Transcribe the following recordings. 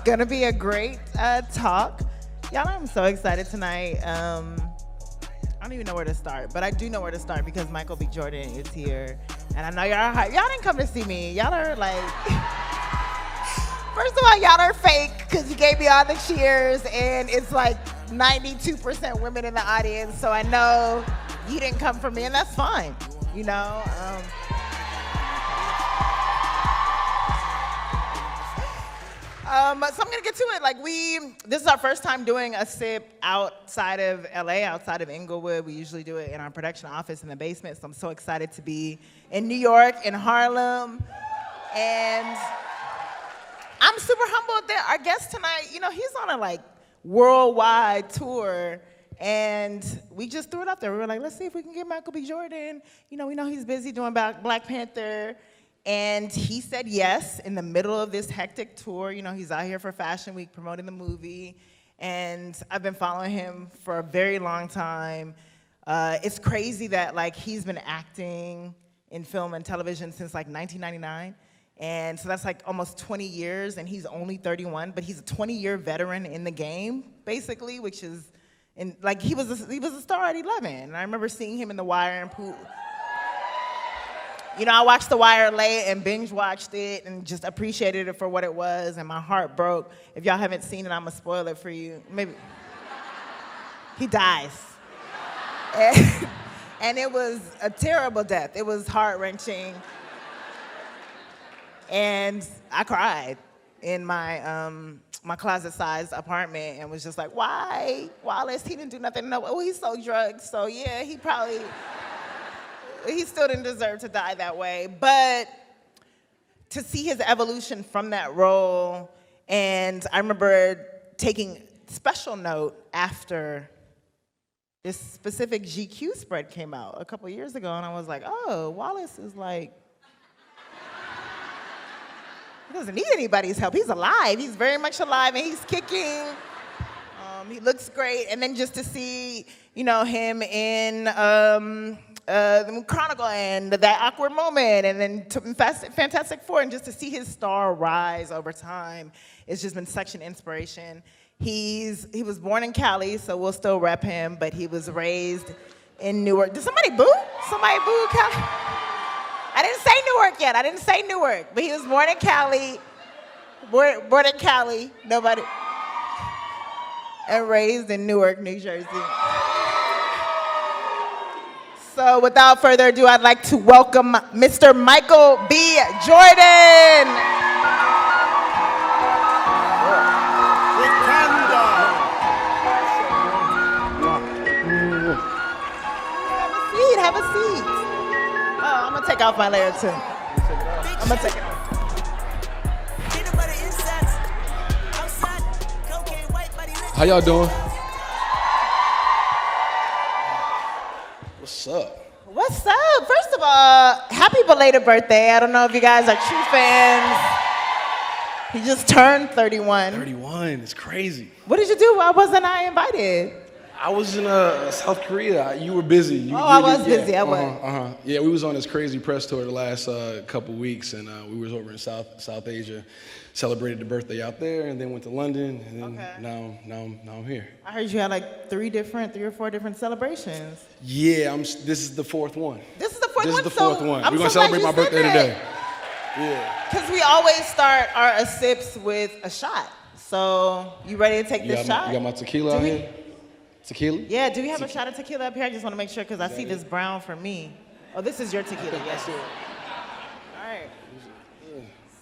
gonna be a great talk. Y'all, I'm so excited tonight. I don't even know where to start, but I do know where to start because Michael B. Jordan is here. And I know y'all are hyped. Y'all didn't come to see me. Y'all are like, first of all, y'all are fake because you gave me all the cheers and it's like 92% women in the audience. So I know you didn't come for me and that's fine, you know? So I'm gonna get to it. Like this is our first time doing a sip outside of LA, outside of Inglewood. We usually do it in our production office in the basement. So I'm so excited to be in New York, in Harlem. And I'm super humbled that our guest tonight, you know, he's on a like worldwide tour. And we just threw it up there. We were like, let's see if we can get Michael B. Jordan. You know, we know he's busy doing Black Panther. And he said yes in the middle of this hectic tour. You know, he's out here for Fashion Week promoting the movie. And I've been following him for a very long time. It's crazy that like he's been acting in film and television since like 1999. And so that's like almost 20 years and he's only 31, but he's a 20-year veteran in the game, basically, which is, like he was a star at 11. And I remember seeing him in The Wire and you know, I watched The Wire late and binge watched it and just appreciated it for what it was and my heart broke. If y'all haven't seen it, I'm gonna spoil it for you. Maybe. He dies. And it was a terrible death. It was heart-wrenching. And I cried in my my closet-sized apartment and was just like, why? Wallace, he didn't do nothing. No, oh, he sold drugs, so yeah, he still didn't deserve to die that way. But to see his evolution from that role, and I remember taking special note after this specific GQ spread came out a couple years ago, and I was like, oh, Wallace is like, he doesn't need anybody's help. He's alive. He's very much alive, and he's kicking. He looks great. And then just to see, you know, him in the Chronicle and that awkward moment, and then to Fantastic Four, and just to see his star rise over time, it's just been such an inspiration. He was born in Cali, so we'll still rep him, but he was raised in Newark. Did somebody boo? Somebody boo Cali? I didn't say Newark yet. I didn't say Newark, but he was born in Cali. Born in Cali, nobody. And raised in Newark, New Jersey. So without further ado, I'd like to welcome Mr. Michael B. Jordan. Have a seat. Oh, I'm gonna take off my layer too. I'm gonna take it off. How y'all doing? What's up? What's up? First of all, happy belated birthday. I don't know if you guys are true fans. He just turned 31. 31, it's crazy. What did you do? Why wasn't I invited? I was in South Korea. You were busy. I was busy. I was. Yeah, we was on this crazy press tour the last couple weeks, and we was over in South Asia, celebrated the birthday out there, and then went to London, and then now I'm here. I heard you had like 3 or 4 different celebrations. Yeah, this is the 4th one. This is the fourth one. We're gonna celebrate my birthday today. Yeah. Because we always start our sips with a shot. So you ready to take this shot? You got my tequila out here? Tequila? Yeah, do we have a shot of tequila up here? I just want to make sure because I see this brown for me. Oh, this is your tequila, yes. All right.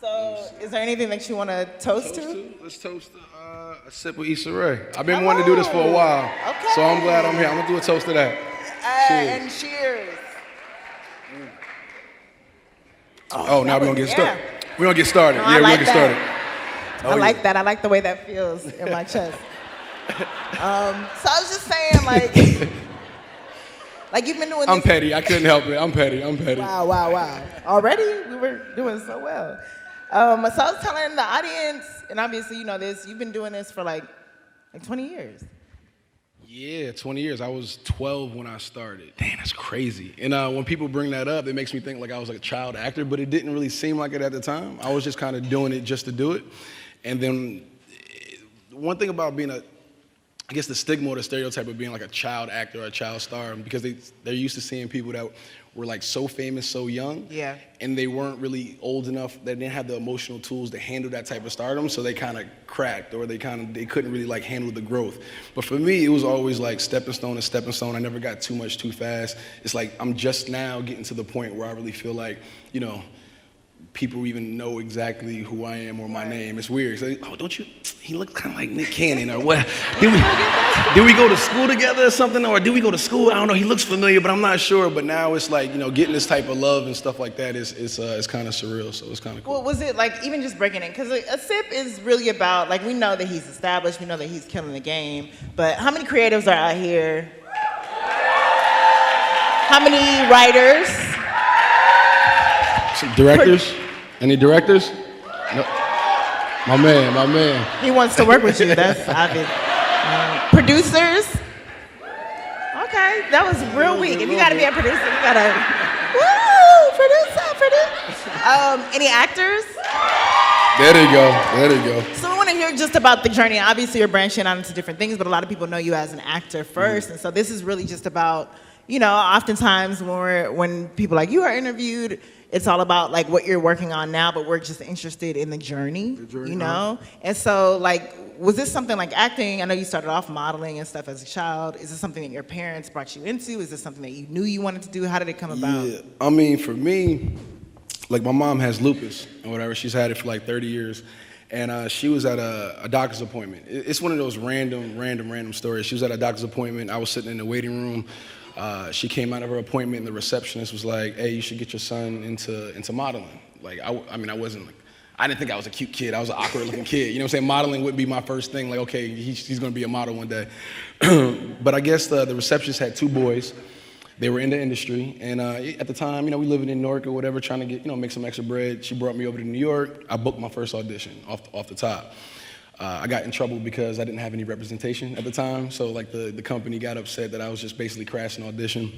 So, is there anything that you want to toast to? Let's toast a sip of Issa Rae. I've been wanting to do this for a while. Okay. So I'm glad I'm here. I'm going to do a toast to that. And cheers. Oh, now we're going to get started. We're going to get started. No, we're going to get started. I like that. I like the way that feels in my chest. So I was just saying, like you've been doing this. I'm petty. I couldn't help it. I'm petty. Wow. Already? We were doing so well. So I was telling the audience, and obviously you know this, you've been doing this for like 20 years. Yeah, 20 years. I was 12 when I started. Dang, that's crazy. And when people bring that up, it makes me think like I was like a child actor, but it didn't really seem like it at the time. I was just kind of doing it just to do it. And then one thing about being I guess the stigma or the stereotype of being like a child actor or a child star, because they're used to seeing people that were like so famous so young, Yeah. and they weren't really old enough, they didn't have the emotional tools to handle that type of stardom, so they kind of cracked, or they couldn't really like handle the growth. But for me, it was always like stepping stone to stepping stone. I never got too much too fast. It's like I'm just now getting to the point where I really feel like, you know, people even know exactly who I am or my name. It's weird. It's like, oh, don't you? He looks kind of like Nick Cannon, or what? Did we go to school together or something, or did we go to school? I don't know. He looks familiar, but I'm not sure. But now it's like, you know, getting this type of love and stuff like that is kind of surreal. So it's kind of cool. Well, was it like even just breaking it? Because a sip is really about, like, we know that he's established, we know that he's killing the game, but how many creatives are out here? How many writers? Some directors? Any directors? No. My man. He wants to work with you, that's obvious. Producers? Okay, that was real weak. If you gotta be a producer, you gotta, produce. Any actors? There you go. So I want to hear just about the journey. Obviously, you're branching out into different things, but a lot of people know you as an actor first, and so this is really just about, you know, oftentimes when people like you are interviewed, it's all about like what you're working on now, but we're just interested in the journey, you know? And so like, was this something like acting? I know you started off modeling and stuff as a child. Is this something that your parents brought you into? Is this something that you knew you wanted to do? How did it come about? Yeah, I mean, for me, like my mom has lupus or whatever. She's had it for like 30 years. And she was at a doctor's appointment. It's one of those random stories. She was at a doctor's appointment. I was sitting in the waiting room. She came out of her appointment, and the receptionist was like, "Hey, you should get your son into modeling." Like, I mean, I didn't think I was a cute kid. I was an awkward-looking kid. You know what I'm saying? Modeling would be my first thing. Like, okay, he's going to be a model one day. But I guess the receptionist had two boys. They were in the industry, and at the time, you know, we living in Newark or whatever, trying to get, you know, make some extra bread. She brought me over to New York. I booked my first audition off the top. I got in trouble because I didn't have any representation at the time, so like the company got upset that I was just basically crashing audition.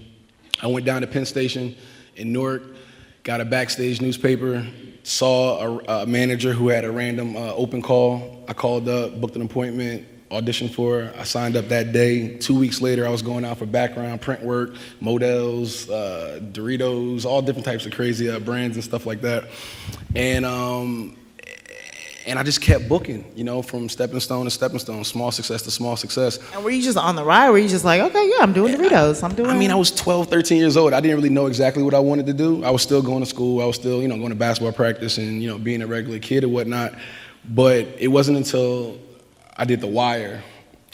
I went down to Penn Station in Newark, got a backstage newspaper, saw a manager who had a random open call. I called up, booked an appointment, auditioned for her. I signed up that day. 2 weeks later, I was going out for background, print work, models, Doritos, all different types of crazy brands and stuff like that. And I just kept booking, you know, from stepping stone to stepping stone, small success to small success. And were you just on the ride? Were you just like, okay, yeah, I'm doing Doritos. I mean, I was 12, 13 years old. I didn't really know exactly what I wanted to do. I was still going to school. I was still, you know, going to basketball practice and, you know, being a regular kid or whatnot. But it wasn't until I did The Wire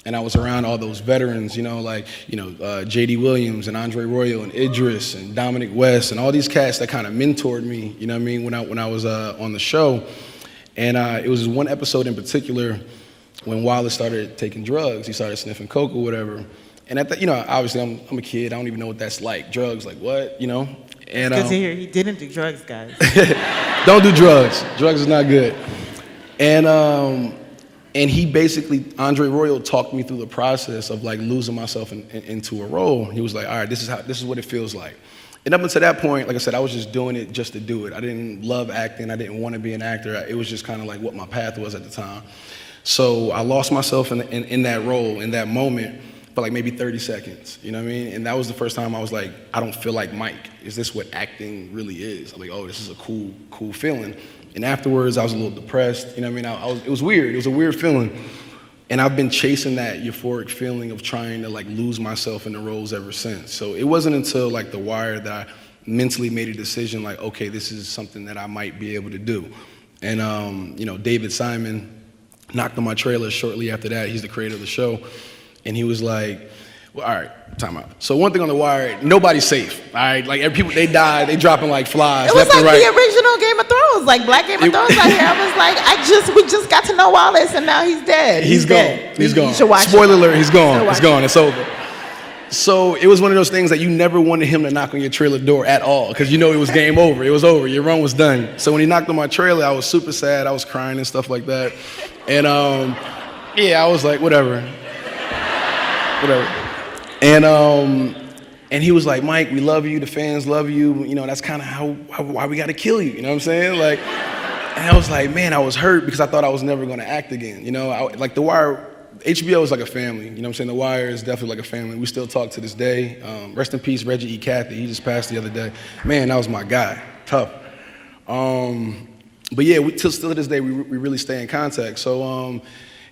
and I was around all those veterans, you know, like, you know, J.D. Williams and Andre Royo and Idris and Dominic West and all these cats that kind of mentored me, you know what I mean, when I was on the show. And it was one episode in particular when Wallace started taking drugs. He started sniffing coke or whatever. And at the, you know, obviously I'm a kid. I don't even know what that's like. Drugs, like what, you know? And good to hear. He didn't do drugs, guys. Don't do drugs. Drugs is not good. And he basically, Andre Royo talked me through the process of like losing myself into a role. He was like, all right, this is what it feels like. And up until that point, like I said, I was just doing it just to do it. I didn't love acting. I didn't want to be an actor. It was just kind of like what my path was at the time. So I lost myself in that role, in that moment, for like maybe 30 seconds. You know what I mean? And that was the first time I was like, I don't feel like Mike. Is this what acting really is? I'm like, oh, this is a cool feeling. And afterwards, I was a little depressed. You know what I mean? It was weird. It was a weird feeling. And I've been chasing that euphoric feeling of trying to like lose myself in the roles ever since. So it wasn't until like The Wire that I mentally made a decision like, okay, this is something that I might be able to do. And you know, David Simon knocked on my trailer shortly after that. He's the creator of the show. And he was like, well, all right, time out. So one thing on The Wire, nobody's safe, all right? Like people, they die, they dropping like flies it was left like and right. The original Game of Thrones, like Black Game of Thrones out here. I was like, we just got to know Wallace and now he's dead. He's gone. Dead. He's gone. You should watch Spoiler it. alert, he's gone. It's gone, it's over. So it was one of those things that you never wanted him to knock on your trailer door at all because you know it was game over. It was over. Your run was done. So when he knocked on my trailer, I was super sad. I was crying and stuff like that. And yeah, I was like, whatever. And he was like, Mike, we love you. The fans love you. You know, that's kind of why we got to kill you. You know what I'm saying? Like, And I was like, man, I was hurt because I thought I was never gonna act again. You know, like The Wire, HBO is like a family. You know what I'm saying? The Wire is definitely like a family. We still talk to this day. Rest in peace, Reggie E. Cathy. He just passed the other day. Man, that was my guy. Tough. But yeah, still to this day, we really stay in contact. So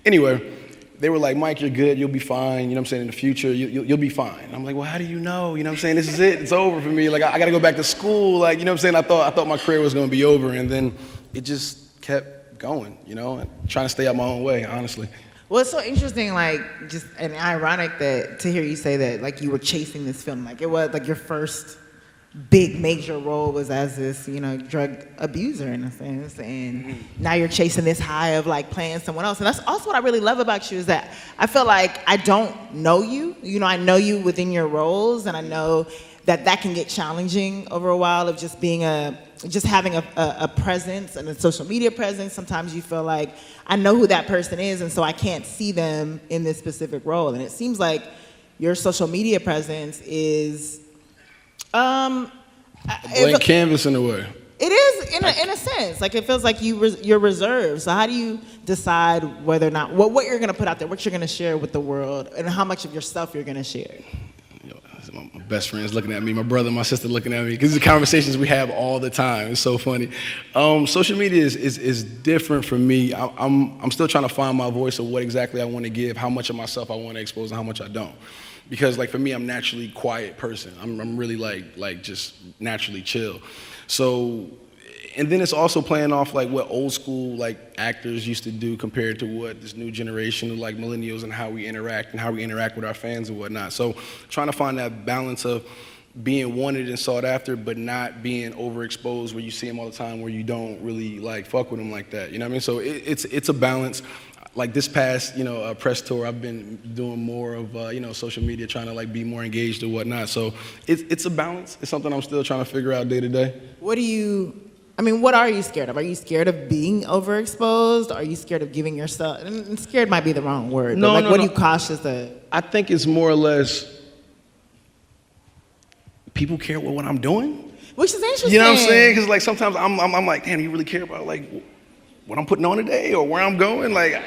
anyway, they were like, Mike, you're good, you'll be fine, you know what I'm saying, in the future, you'll be fine. And I'm like, well, how do you know? You know what I'm saying, this is it, it's over for me. Like, I gotta go back to school, like, you know what I'm saying, I thought my career was gonna be over, and then it just kept going, you know, and trying to stay out my own way, honestly. Well, it's so interesting, like, just, and ironic that, to hear you say that, like, you were chasing this film, like, it was, like, your first big major role was as this, you know, drug abuser in a sense, and now you're chasing this high of like playing someone else. And that's also what I really love about you, is that I feel like I don't know you. You know, I know you within your roles, and I know that that can get challenging over a while of just being just having a presence and a social media presence. Sometimes you feel like I know who that person is, and so I can't see them in this specific role. And it seems like your social media presence is blank canvas in a way. It is in a sense. Like, it feels like you're reserved. So how do you decide whether or not what you're gonna put out there, what you're gonna share with the world, and how much of yourself you're gonna share? My best friend's looking at me, my brother, my sister looking at me, because the conversations we have all the time. It's so funny. Social media is different for me. I'm still trying to find my voice of what exactly I want to give, how much of myself I want to expose, and how much I don't. Because like for me, I'm naturally a quiet person. I'm really like just naturally chill. So, and then it's also playing off like what old school like actors used to do compared to what this new generation of like millennials and how we interact with our fans and whatnot. So trying to find that balance of being wanted and sought after, but not being overexposed where you see them all the time, where you don't really like fuck with them like that. You know what I mean? So it's a balance. Like this past, press tour, I've been doing more of, social media, trying to like be more engaged or whatnot. So it's a balance. It's something I'm still trying to figure out day to day. What are you scared of? Are you scared of being overexposed? Are you scared of giving yourself, and scared might be the wrong word, no, but like, no, what no. are you cautious of? I think it's more or less people care what I'm doing. Which is interesting. You know what I'm saying? Because like sometimes I'm like, damn, you really care about like what I'm putting on today or where I'm going? Like,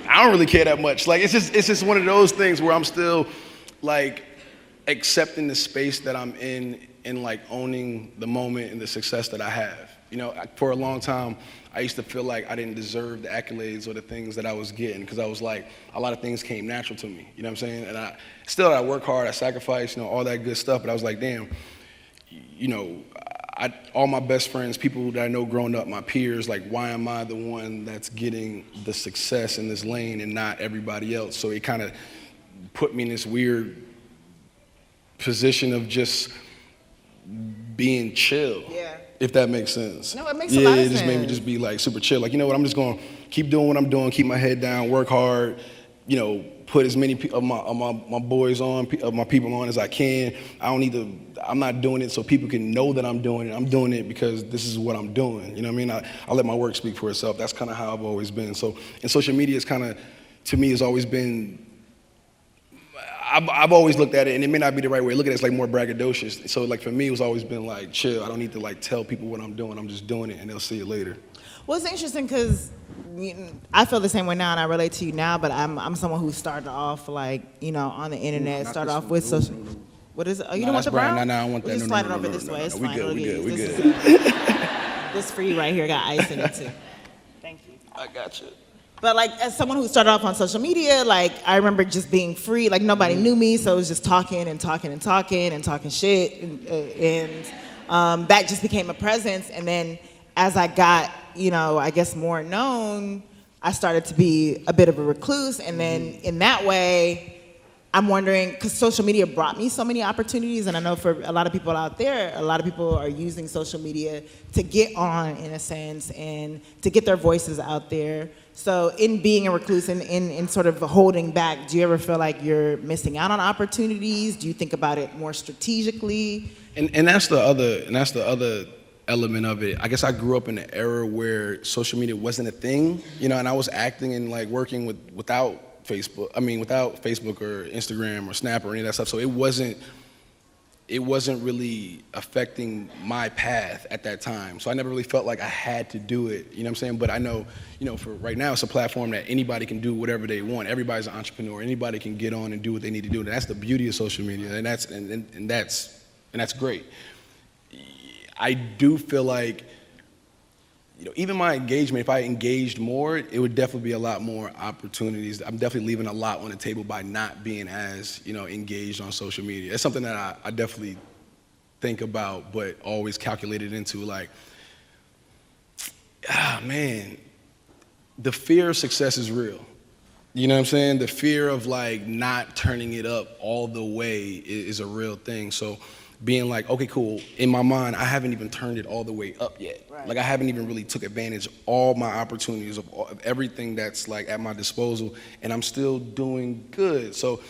I don't really care that much. Like, it's just one of those things where I'm still like accepting the space that I'm in and like owning the moment and the success that I have. You know, for a long time, I used to feel like I didn't deserve the accolades or the things that I was getting, because I was like, a lot of things came natural to me. You know what I'm saying? And I work hard, I sacrifice, all that good stuff. But I was like, damn, all my best friends, people that I know growing up, my peers, like, why am I the one that's getting the success in this lane and not everybody else? So it kind of put me in this weird position of just being chill. Yeah. If that makes sense. No, it makes a lot of sense. Yeah, it just made me just be like super chill. Like, you know what, I'm just going to keep doing what I'm doing, keep my head down, work hard, put as many of my boys on, of my people on as I can. I'm not doing it so people can know that I'm doing it. I'm doing it because this is what I'm doing. You know what I mean? I let my work speak for itself. That's kind of how I've always been. So, and social media is kind of, to me, has always been, I've always looked at it, and it may not be the right way to look at it, it's like more braggadocious. So like for me, it's always been like, chill. I don't need to like tell people what I'm doing. I'm just doing it, and they'll see it later. Well, it's interesting because I feel the same way now, and I relate to you now. But I'm someone who started off like on the internet, started off with social. What is it? Oh, you don't want the brown? No, I want that. We'll just slide it over this way. It's fine. We good. This for you right here. Got ice in it too. Thank you. I got you. But like, as someone who started off on social media, like I remember just being free. Like nobody knew me, so it was just talking shit, and that just became a presence. And then as I got, I guess more known, I started to be a bit of a recluse. And then in that way, I'm wondering, because social media brought me so many opportunities, and I know for a lot of people out there, a lot of people are using social media to get on, in a sense, and to get their voices out there. So in being a recluse and in sort of holding back, do you ever feel like you're missing out on opportunities? Do you think about it more strategically? And that's the other element of it. I guess I grew up in an era where social media wasn't a thing, and I was acting and like working without Facebook or Instagram or Snap or any of that stuff. So it wasn't it wasn't really affecting my path at that time. So I never really felt like I had to do it, you know what I'm saying? But I know, for right now, it's a platform that anybody can do whatever they want. Everybody's an entrepreneur. Anybody can get on and do what they need to do. And that's the beauty of social media, and that's great. I do feel like, even my engagement, if I engaged more, it would definitely be a lot more opportunities. I'm definitely leaving a lot on the table by not being as, engaged on social media. It's something that I definitely think about, but always calculated into, like, man, the fear of success is real. You know what I'm saying? The fear of, like, not turning it up all the way is a real thing. So being like, okay, cool, in my mind, I haven't even turned it all the way up yet. Right. Like, I haven't even really took advantage of all my opportunities, of everything that's, like, at my disposal, and I'm still doing good. So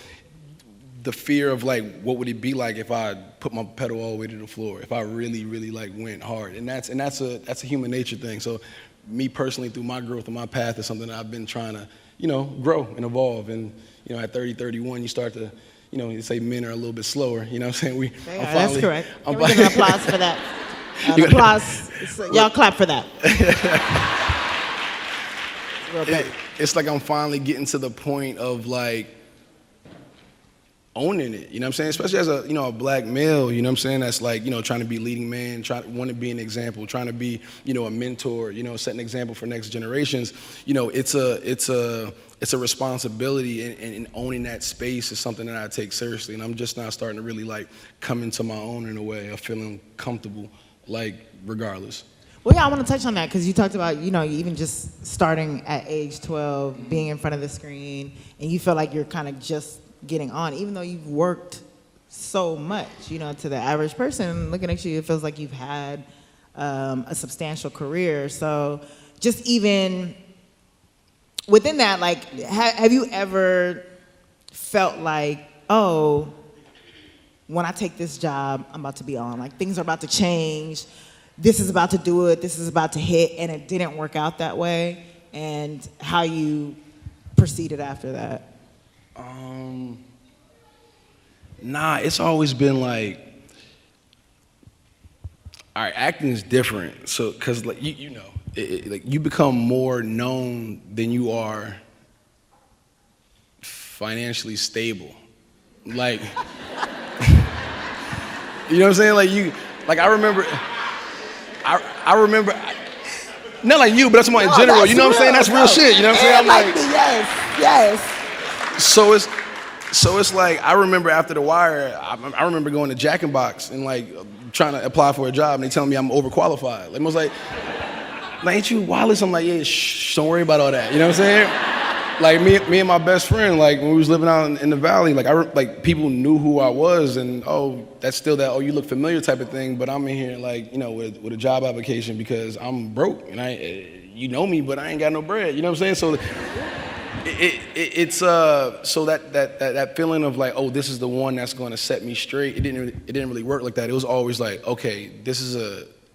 the fear of, like, what would it be like if I put my pedal all the way to the floor, if I really, really, like, went hard? And that's a human nature thing. So me personally, through my growth and my path, is something that I've been trying to, grow and evolve. And, at 30, 31, you start to, you say men are a little bit slower. You know what I'm saying? That's correct. Can we give an applause for that? Y'all clap for that. It's like I'm finally getting to the point of, like, owning it, you know what I'm saying? Especially as a black male, you know what I'm saying? That's, like, trying to be leading man, want to be an example, trying to be, a mentor, set an example for next generations. It's a responsibility, and owning that space is something that I take seriously. And I'm just now starting to really, like, come into my own in a way of feeling comfortable, like, regardless. Well, yeah, I want to touch on that because you talked about, even just starting at age 12, being in front of the screen, and you feel like you're kind of just getting on, even though you've worked so much, to the average person looking at you, it feels like you've had a substantial career. So just even within that, like, have you ever felt like, oh, when I take this job, I'm about to be on, like, things are about to change, this is about to do it, this is about to hit, and it didn't work out that way, and how you proceeded after that? Nah, it's always been like, all right, acting is different. So, cause, like, like, you become more known than you are financially stable. Like, you know what I'm saying? Like, I remember, not like you, but that's more in general. You know what I'm saying? That's real shit. You know what I'm saying? I'm like, yes. So it's like, I remember after The Wire, I remember going to Jack in Box and, like, trying to apply for a job, and they telling me I'm overqualified. Like, I was like, ain't you Wallace? I'm like, yeah, shh, don't worry about all that. You know what I'm saying? Like, me and my best friend, like, when we was living out in the valley, like, people knew who I was, and, oh, that's still that, oh, you look familiar type of thing, but I'm in here, like, with a job application because I'm broke, and you know me, but I ain't got no bread. You know what I'm saying? So it's so that feeling of, like, oh, this is the one that's going to set me straight. It didn't really work like that. It was always like, okay, this is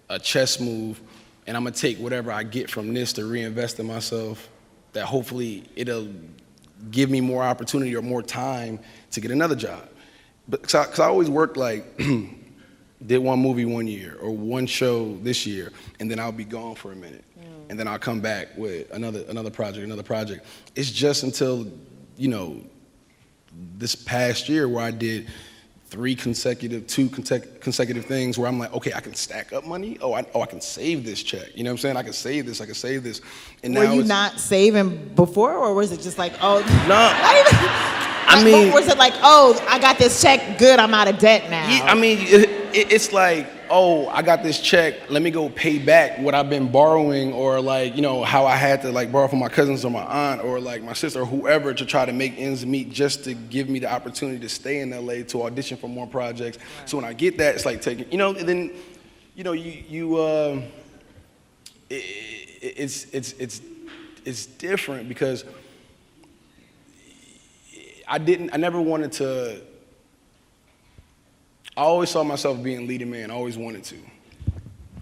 a chess move, and I'm gonna take whatever I get from this to reinvest in myself. That hopefully it'll give me more opportunity or more time to get another job. But cause I always worked, like, did one movie 1 year or one show this year, and then I'll be gone for a minute. And then I'll come back with another project. It's just until, this past year where I did two consecutive things where I'm like, okay, I can stack up money. I can save this check. You know what I'm saying? I can save this. And were you not saving before, or was it just like, oh, no? I mean, was it like, oh, I got this check, good, I'm out of debt now? Yeah, I mean, it's like, oh, I got this check, let me go pay back what I've been borrowing, or, like, how I had to, like, borrow from my cousins or my aunt or, like, my sister or whoever to try to make ends meet just to give me the opportunity to stay in LA to audition for more projects. Right. So when I get that, it's like taking, and then, it's different because I never wanted to. I always saw myself being leading man, I always wanted to.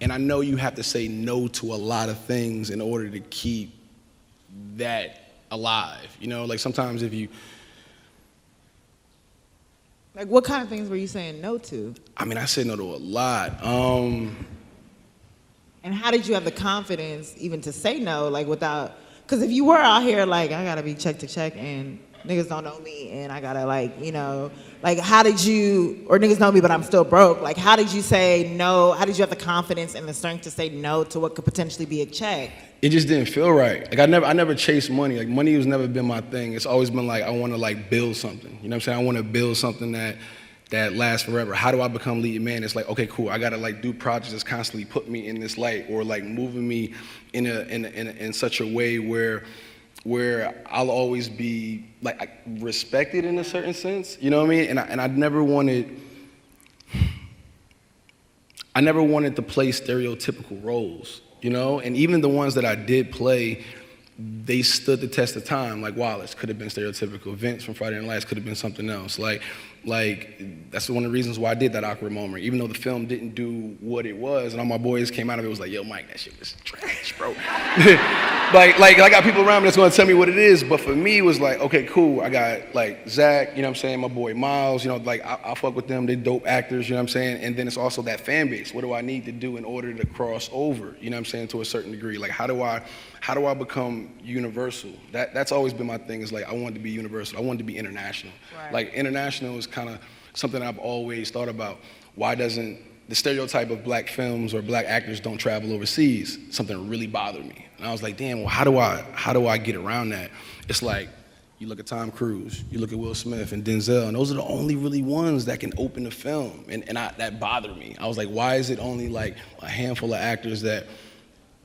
And I know you have to say no to a lot of things in order to keep that alive. Like, sometimes if you, Like, what kind of things were you saying no to? I mean, I said no to a lot. And how did you have the confidence even to say no, like without, because if you were out here like, I gotta be check to check and niggas don't know me and I gotta like, you know, like how did you, or niggas know me but I'm still broke, like how did you say no, how did you have the confidence and the strength to say no to what could potentially be a check? It just didn't feel right. Like I never chased money. Like money has never been my thing. It's always been like I want to like build something. You know what I'm saying? I want to build something that lasts forever. How do I become leading man? It's like, okay, cool. I gotta like do projects that's constantly put me in this light or like moving me in such a way where I'll always be like respected in a certain sense. You know what I mean? And I never wanted to play stereotypical roles. You know, and even the ones that I did play, they stood the test of time. Like Wallace could have been stereotypical. Vince from Friday Night Lights could have been something else. Like that's one of the reasons why I did that awkward moment. Even though the film didn't do what it was, and all my boys came out of it was like, "Yo, Mike, that shit was trash, bro." like I got people around me that's gonna tell me what it is. But for me, it was like, okay, cool. I got like Zach, you know what I'm saying, my boy Miles, you know, like I fuck with them. They're dope actors, you know what I'm saying. And then it's also that fan base. What do I need to do in order to cross over? You know what I'm saying, to a certain degree. Like how do I become universal? That's always been my thing. Is like I wanted to be universal. I wanted to be international. Right. Like international is kind of something I've always thought about. Why doesn't the stereotype of black films or black actors don't travel overseas? Something really bothered me, and I was like, damn. Well, how do I get around that? It's like you look at Tom Cruise, you look at Will Smith and Denzel, and those are the only really ones that can open the film, and that bothered me. I was like, why is it only like a handful of actors that,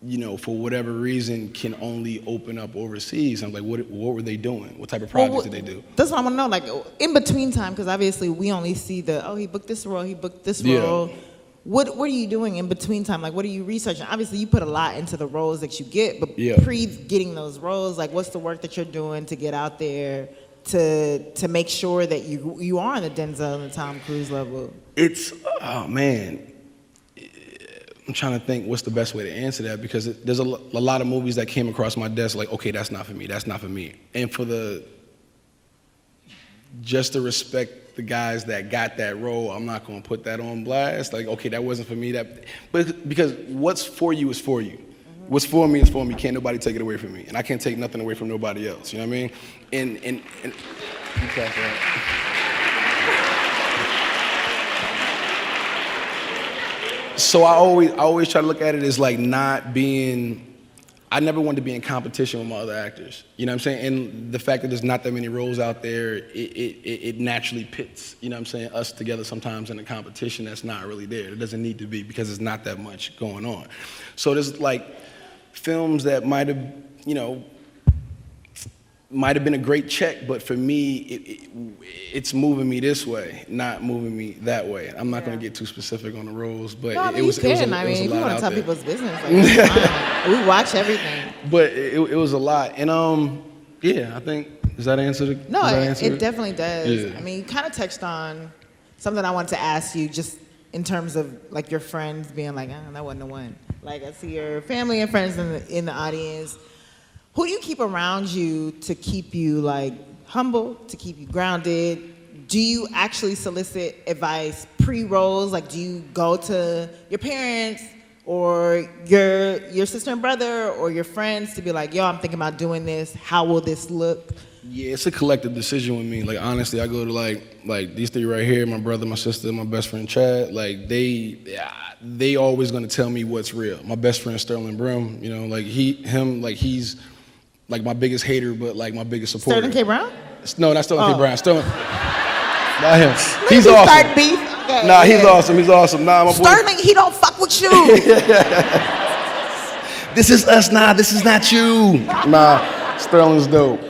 you know, for whatever reason, can only open up overseas? I'm like, what were they doing? What type of projects did they do? That's what I want to know, like, in between time, because obviously we only see he booked this role, he booked this role. What are you doing in between time? Like, what are you researching? Obviously, you put a lot into the roles that you get, but pre-getting those roles, like, what's the work that you're doing to get out there to make sure that you are on the Denzel and the Tom Cruise level? It's, oh, man. I'm trying to think what's the best way to answer that, because there's a lot of movies that came across my desk like, okay, that's not for me, that's not for me. And just to respect the guys that got that role, I'm not gonna put that on blast. Like, okay, that wasn't for me. But because what's for you is for you. Mm-hmm. What's for me is for me. Can't nobody take it away from me. And I can't take nothing away from nobody else, you know what I mean? And you clap that. So I always try to look at it as like not being, I never wanted to be in competition with my other actors. You know what I'm saying? And the fact that there's not that many roles out there, it naturally pits, you know what I'm saying, us together sometimes in a competition that's not really there. It doesn't need to be, because there's not that much going on. So there's like films that might have, you know, might have been a great check, but for me, it's moving me this way, not moving me that way. I'm not going to get too specific on the roles, but it was a lot out there. I mean, if you want to tell people's business, like, we watch everything. But it was a lot, and yeah, I think, does that answer the? No, it definitely does. Yeah. I mean, you kind of touched on something I wanted to ask you, just in terms of like your friends being like, that wasn't the one. Like, I see your family and friends in the audience. Who do you keep around you to keep you like humble, to keep you grounded? Do you actually solicit advice pre-roles? Like, do you go to your parents or your sister and brother or your friends to be like, yo, I'm thinking about doing this. How will this look? Yeah, it's a collective decision with me. Like, honestly, I go to like these three right here, my brother, my sister, my best friend Chad. Like, they always gonna tell me what's real. My best friend Sterling Brim, you know, like he's like my biggest hater, but like my biggest supporter. Sterling K. Brown? No, not Sterling K. Brown. Sterling. Not him. He's awesome. Start beef. Okay, nah, he's awesome. He's awesome. Nah, my boy. Sterling, he don't fuck with you. This is us. Nah, this is not you. Nah, Sterling's dope.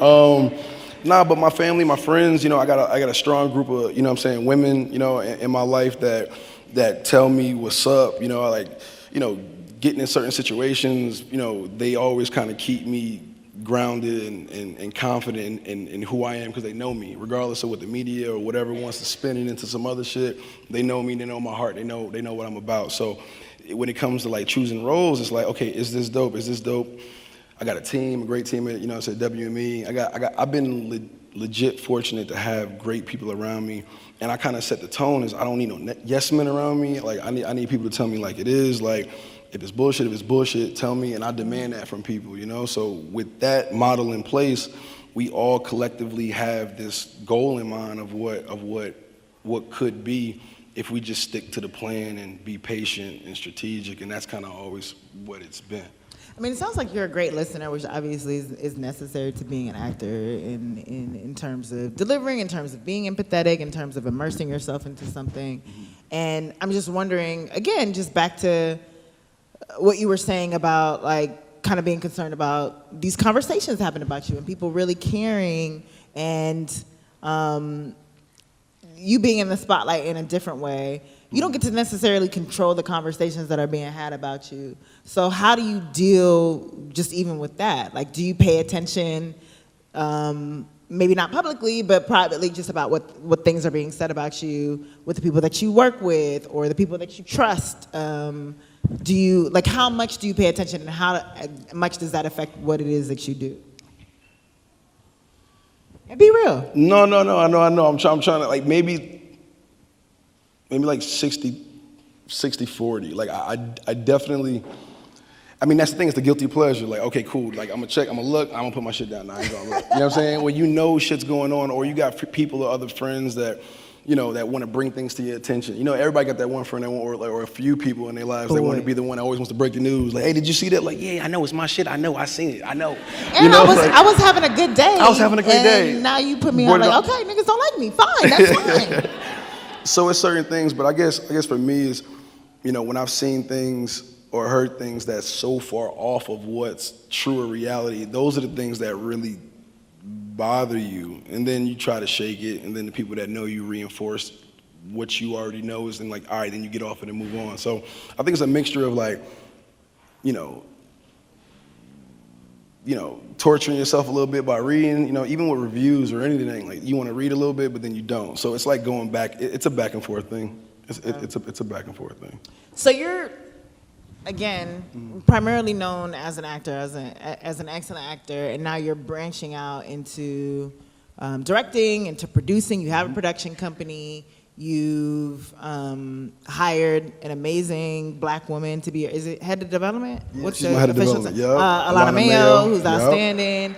Nah, but my family, my friends, you know, I got a strong group of, you know what I'm saying, women, you know, in my life that tell me what's up, you know, like, you know, getting in certain situations, you know, they always kind of keep me grounded and confident in who I am, because they know me, regardless of what the media or whatever wants to spin it into some other shit. They know me, they know my heart, they know what I'm about. So when it comes to like choosing roles, it's like, okay, is this dope? Is this dope? I got a team, a great team at, you know, it's at WME. I've been legit fortunate to have great people around me, and I kind of set the tone as I don't need no yes men around me. Like I need people to tell me like it is. Like if it's bullshit, tell me, and I demand that from people, you know? So with that model in place, we all collectively have this goal in mind of what could be if we just stick to the plan and be patient and strategic, and that's kind of always what it's been. I mean, it sounds like you're a great listener, which obviously is necessary to being an actor in terms of delivering, in terms of being empathetic, in terms of immersing yourself into something. And I'm just wondering, again, just back to what you were saying about like kind of being concerned about these conversations happening about you and people really caring, and you being in the spotlight in a different way. You don't get to necessarily control the conversations that are being had about you. So how do you deal just even with that? Like, do you pay attention, maybe not publicly, but privately, just about what things are being said about you with the people that you work with or the people that you trust? Do you, like, how much do you pay attention, and how much does that affect what it is that you do? And be real. No, I know. I'm trying to, like, maybe like 60-40. Like, I definitely, I mean, that's the thing, it's the guilty pleasure. Like, okay, cool. Like, I'm gonna check, I'm gonna look, I'm gonna put my shit down. Now, I ain't gonna look. You know what I'm saying? When you know shit's going on, or you got people or other friends that, you know, that want to bring things to your attention. You know, everybody got that one friend that or a few people in their lives that want to be the one that always wants to break the news. Like, hey, did you see that? Like, yeah, I know, it's my shit. I know, I seen it. I know. And you know, I was having a good day. I was having a great day. Now you put me on like, okay, niggas don't like me. Fine, that's fine. So it's certain things, but I guess for me is, you know, when I've seen things or heard things that's so far off of what's true or reality, those are the things that really bother you, and then you try to shake it, and then the people that know you reinforce what you already know, is then like, all right, then you get off it and move on. So I think it's a mixture of like, you know, torturing yourself a little bit by reading, you know, even with reviews or anything, like you want to read a little bit, but then you don't. So it's like going back, it's a back and forth thing. It's a back and forth thing. So you're, again, primarily known as an actor, as an excellent actor, and now you're branching out into directing, into producing. You have a production company. You've hired an amazing black woman to be, is it head of development? Yeah, what's she's the my head of official development. title? Yep. Alana Mayo, who's Yep. outstanding.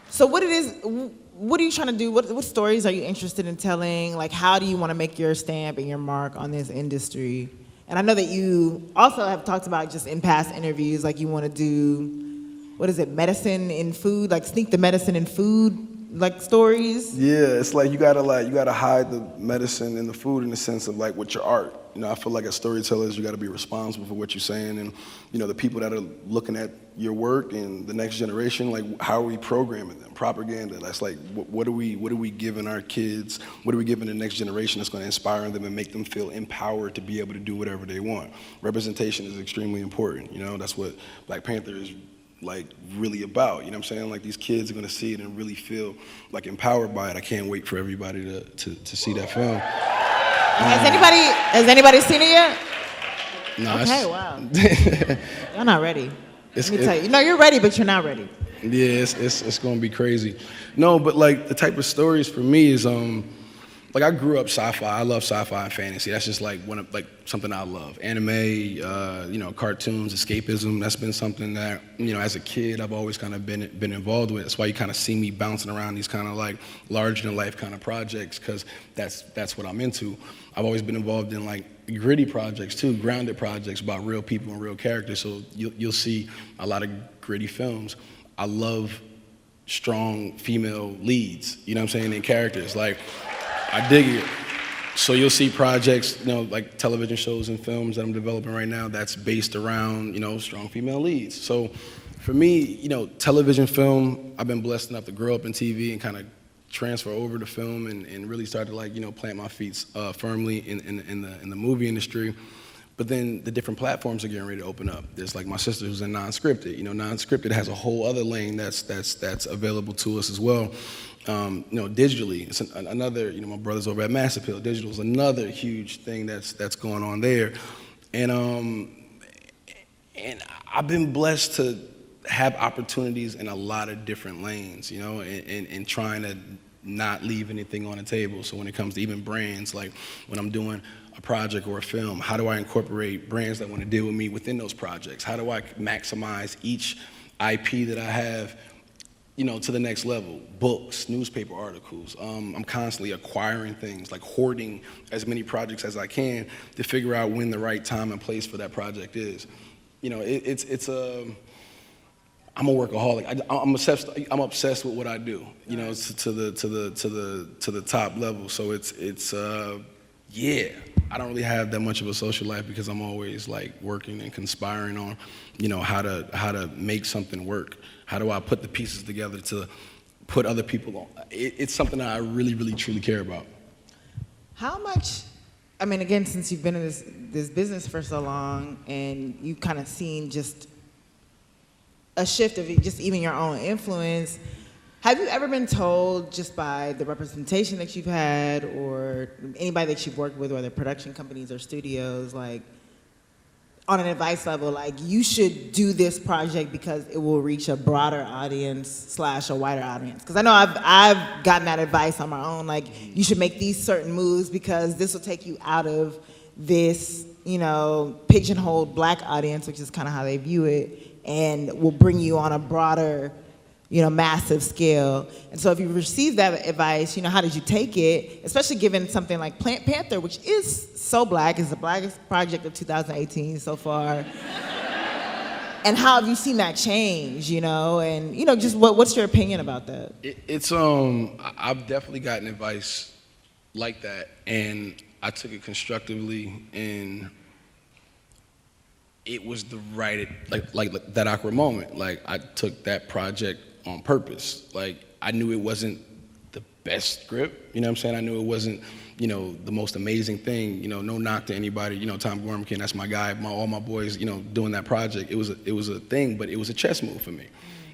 So what are you trying to do? What stories are you interested in telling? Like, how do you want to make your stamp and your mark on this industry? And I know that you also have talked about just in past interviews, like you want to do, what is it, medicine in food? Like sneak the medicine in food, like stories? Yeah, it's like you gotta hide the medicine in the food in the sense of like with your art. You know, I feel like as storytellers, you gotta be responsible for what you're saying, and you know, the people that are looking at your work and the next generation, like how are we programming them? Propaganda. That's like what are we giving our kids? What are we giving the next generation that's gonna inspire them and make them feel empowered to be able to do whatever they want? Representation is extremely important. You know, that's what Black Panther is like really about, you know what I'm saying? Like these kids are gonna see it and really feel like empowered by it. I can't wait for everybody to see that film. Has anybody seen it yet? No, okay, wow. You're not ready. Let me tell you. No, you're ready, but you're not ready. Yeah, it's gonna be crazy. No, but like the type of stories for me is like I grew up sci-fi. I love sci-fi and fantasy. That's just like something I love. Anime, you know, cartoons, escapism. That's been something that, you know, as a kid I've always kind of been involved with. That's why you kind of see me bouncing around these kind of like larger than life kind of projects, because that's what I'm into. I've always been involved in like gritty projects too, grounded projects about real people and real characters. So you'll see a lot of gritty films. I love strong female leads, you know what I'm saying, in characters. Like, I dig it. So you'll see projects, you know, like television shows and films that I'm developing right now that's based around, you know, strong female leads. So for me, you know, television, film, I've been blessed enough to grow up in TV and kind of transfer over to film and really start to like, you know, plant my feet firmly in the movie industry. But then the different platforms are getting ready to open up. There's like my sister who's in non-scripted. You know, non-scripted has a whole other lane that's available to us as well. You know, digitally, it's another, you know, my brother's over at Mass Appeal. Digital is another huge thing that's going on there. And I've been blessed to have opportunities in a lot of different lanes, you know, and trying to not leave anything on the table. So when it comes to even brands, like when I'm doing a project or a film, how do I incorporate brands that want to deal with me within those projects? How do I maximize each IP that I have, to the next level? Books, newspaper articles. I'm constantly acquiring things, like hoarding as many projects as I can to figure out when the right time and place for that project is. I'm a workaholic. I'm obsessed with what I do. To the top level. So I don't really have that much of a social life because I'm always like working and conspiring on, how to make something work. How do I put the pieces together to put other people on? It's something that I really, really, truly care about. How much, I mean, again, since you've been in this business for so long and you've kind of seen just a shift of just even your own influence, have you ever been told just by the representation that you've had or anybody that you've worked with, whether production companies or studios, like on an advice level, like you should do this project because it will reach a broader audience / a wider audience? Because I know I've gotten that advice on my own, like you should make these certain moves because this will take you out of this, pigeonholed Black audience, which is kind of how they view it, and will bring you on a broader, massive scale. And so if you received that advice, how did you take it? Especially given something like Black Panther, which is so Black, is the Blackest project of 2018 so far. And how have you seen that change, And, just what's your opinion about that? I've definitely gotten advice like that, and I took it constructively, and it was the right, like that awkward moment. Like, I took that project on purpose. Like, I knew it wasn't the best script, I knew it wasn't, the most amazing thing, no knock to anybody, Tom Gormkin, that's my guy, all my boys, doing that project. It was a thing, but it was a chess move for me.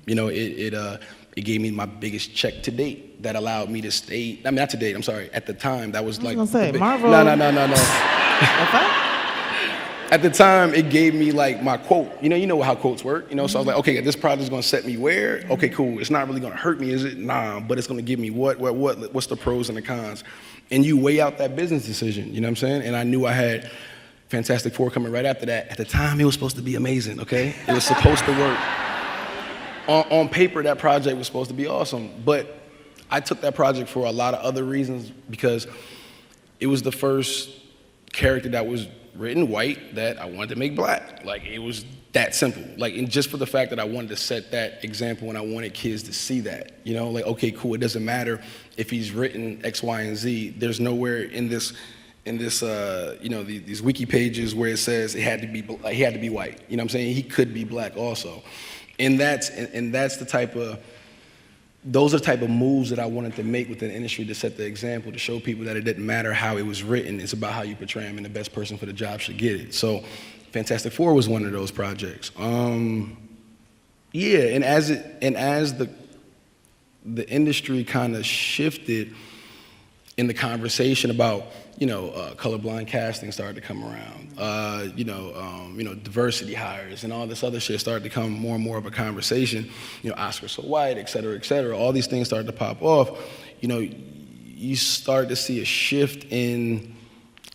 It gave me my biggest check to date that allowed me to stay, not to date, I'm sorry, at the time, that was like. I was gonna say, Marvel. No. At the time, it gave me like my quote. You know how quotes work. So I was like, okay, this project's gonna set me where? Okay, cool. It's not really gonna hurt me, is it? Nah, but it's gonna give me what's the pros and the cons? And you weigh out that business decision. You know what I'm saying? And I knew I had Fantastic Four coming right after that. At the time, it was supposed to be amazing. Okay, it was supposed to work. On paper, that project was supposed to be awesome, but I took that project for a lot of other reasons because it was the first character that was written white that I wanted to make Black. Like, it was that simple. Like, and just for the fact that I wanted to set that example and I wanted kids to see that, like, okay, cool, it doesn't matter if he's written X, Y, and Z. There's nowhere in this, these wiki pages where it says he had to be white. You know what I'm saying? He could be Black also. And that's the type of, those are the type of moves that I wanted to make within the industry to set the example, to show people that it didn't matter how it was written, it's about how you portray them, and the best person for the job should get it. So Fantastic Four was one of those projects. And as the industry kind of shifted in the conversation about, colorblind casting started to come around, diversity hires and all this other shit started to become more and more of a conversation, Oscars so white, et cetera, all these things started to pop off. You start to see a shift in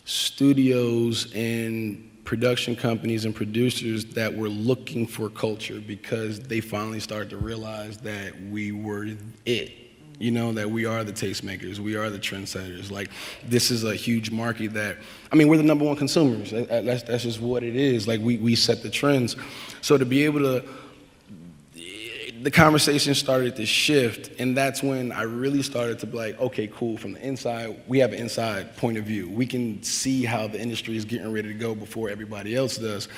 studios and production companies and producers that were looking for culture because they finally started to realize that we were it. That we are the tastemakers, we are the trendsetters. Like, this is a huge market that, we're the number one consumers. That's just what it is. Like, we set the trends. So to be able to, the conversation started to shift, and that's when I really started to be like, okay, cool, from the inside, we have an inside point of view. We can see how the industry is getting ready to go before everybody else does.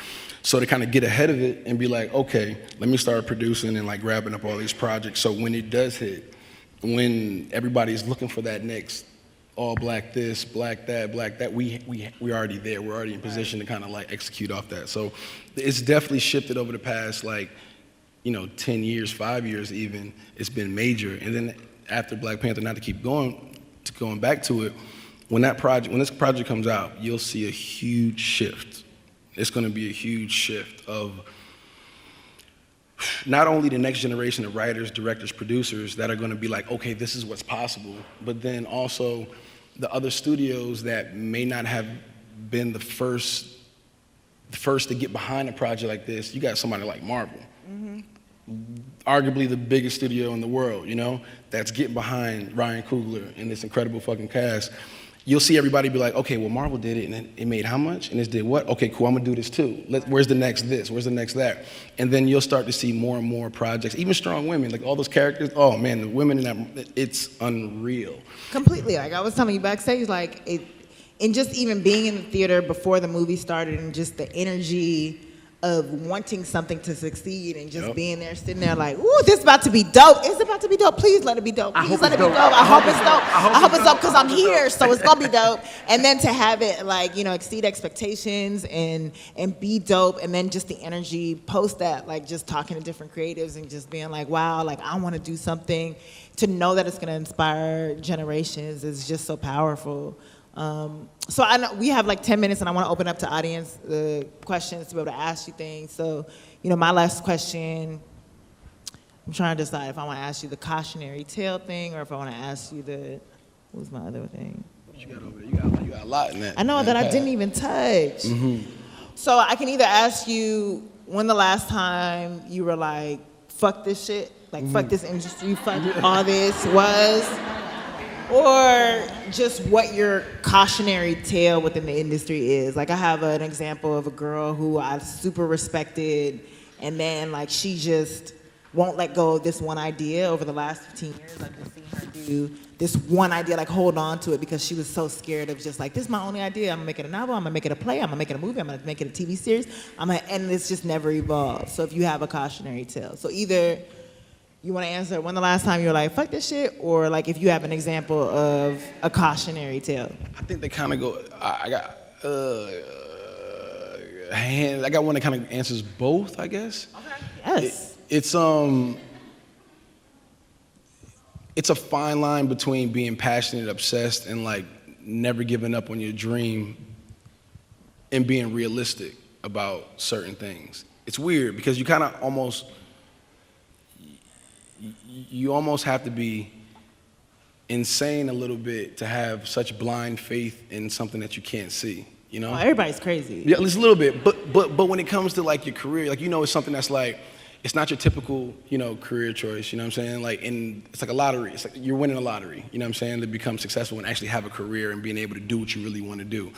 So to kind of get ahead of it and be like, okay, let me start producing and like grabbing up all these projects. So when it does hit, when everybody's looking for that next all Black this, Black that, we're already there. We're already in position to kind of like execute off that. So it's definitely shifted over the past 10 years, 5 years even. It's been major. And then after Black Panther, not to keep going back to it, when this project comes out, you'll see a huge shift. It's going to be a huge shift of not only the next generation of writers, directors, producers that are going to be like, okay, this is what's possible, but then also the other studios that may not have been the first to get behind a project like this. You got somebody like Marvel, arguably the biggest studio in the world, you know, that's getting behind Ryan Coogler and this incredible fucking cast. You'll see everybody be like, okay, well, Marvel did it, and then it made how much? And this did what? Okay, cool, I'm gonna do this too. Where's the next this? Where's the next that? And then you'll start to see more and more projects, even strong women, like all those characters. Oh man, the women in that, it's unreal. Completely. Like I was telling you backstage, like and just even being in the theater before the movie started, and just the energy of wanting something to succeed, and just being there, sitting there like, ooh, this is about to be dope. It's about to be dope. Please let it be dope. Please let it be dope. I hope it's dope. I hope it's dope because I'm here, so it's gonna be dope. And then to have it like, you know, exceed expectations and be dope, and then just the energy post that, like just talking to different creatives and just being like, wow, like I want to do something. To know that it's gonna inspire generations is just so powerful. So I know we have like 10 minutes, and I want to open up to audience questions to be able to ask you things. So, you know, my last question, I'm trying to decide if I want to ask you the cautionary tale thing, or if I want to ask you what was my other thing? What you got over there? You got a lot in that. I know that I didn't even touch. So I can either ask you when the last time you were like, fuck this shit, like fuck this industry, fuck all this was, or just what your cautionary tale within the industry is. Like I have an example of a girl who I super respected, and then like she just won't let go of this one idea over the last 15 years. I've just seen her do this one idea, like hold on to it, because she was so scared of just like, this is my only idea. I'm gonna make it a novel, I'm gonna make it a play, I'm gonna make it a movie, I'm gonna make it a TV series, and it's just never evolved. So if you have a cautionary tale, so either you want to answer when the last time you were like, fuck this shit, or like if you have an example of a cautionary tale. I think they kind of go, I got one that kind of answers both, I guess. Okay. Yes. It's a fine line between being passionate, obsessed, and like never giving up on your dream, and being realistic about certain things. It's weird because you kind of almost have to be insane a little bit to have such blind faith in something that you can't see, you know? Oh, everybody's crazy. Yeah, just a little bit. But when it comes to like your career, like, you know, it's something that's like, it's not your typical, you know, career choice, you know what I'm saying? Like, and it's like a lottery. It's like you're winning a lottery, you know what I'm saying, to become successful and actually have a career and being able to do what you really want to do.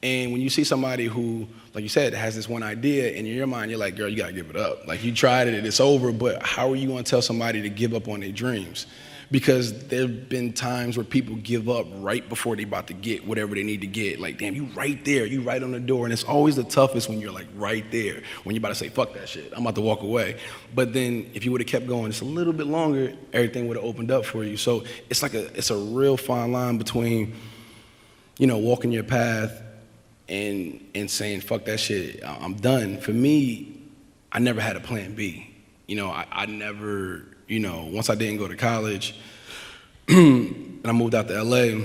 And when you see somebody who, like you said, has this one idea, and in your mind, you're like, girl, you gotta give it up. Like, you tried it, it's over, but how are you gonna tell somebody to give up on their dreams? Because there've been times where people give up right before they about to get whatever they need to get. Like, damn, you right there, you right on the door. And it's always the toughest when you're like right there, when you're about to say, fuck that shit, I'm about to walk away. But then if you would've kept going just a little bit longer, everything would've opened up for you. So it's like it's a real fine line between, you know, walking your path and saying, fuck that shit, I'm done. For me, I never had a plan B. You know, I never, you know, once I didn't go to college and I moved out to LA,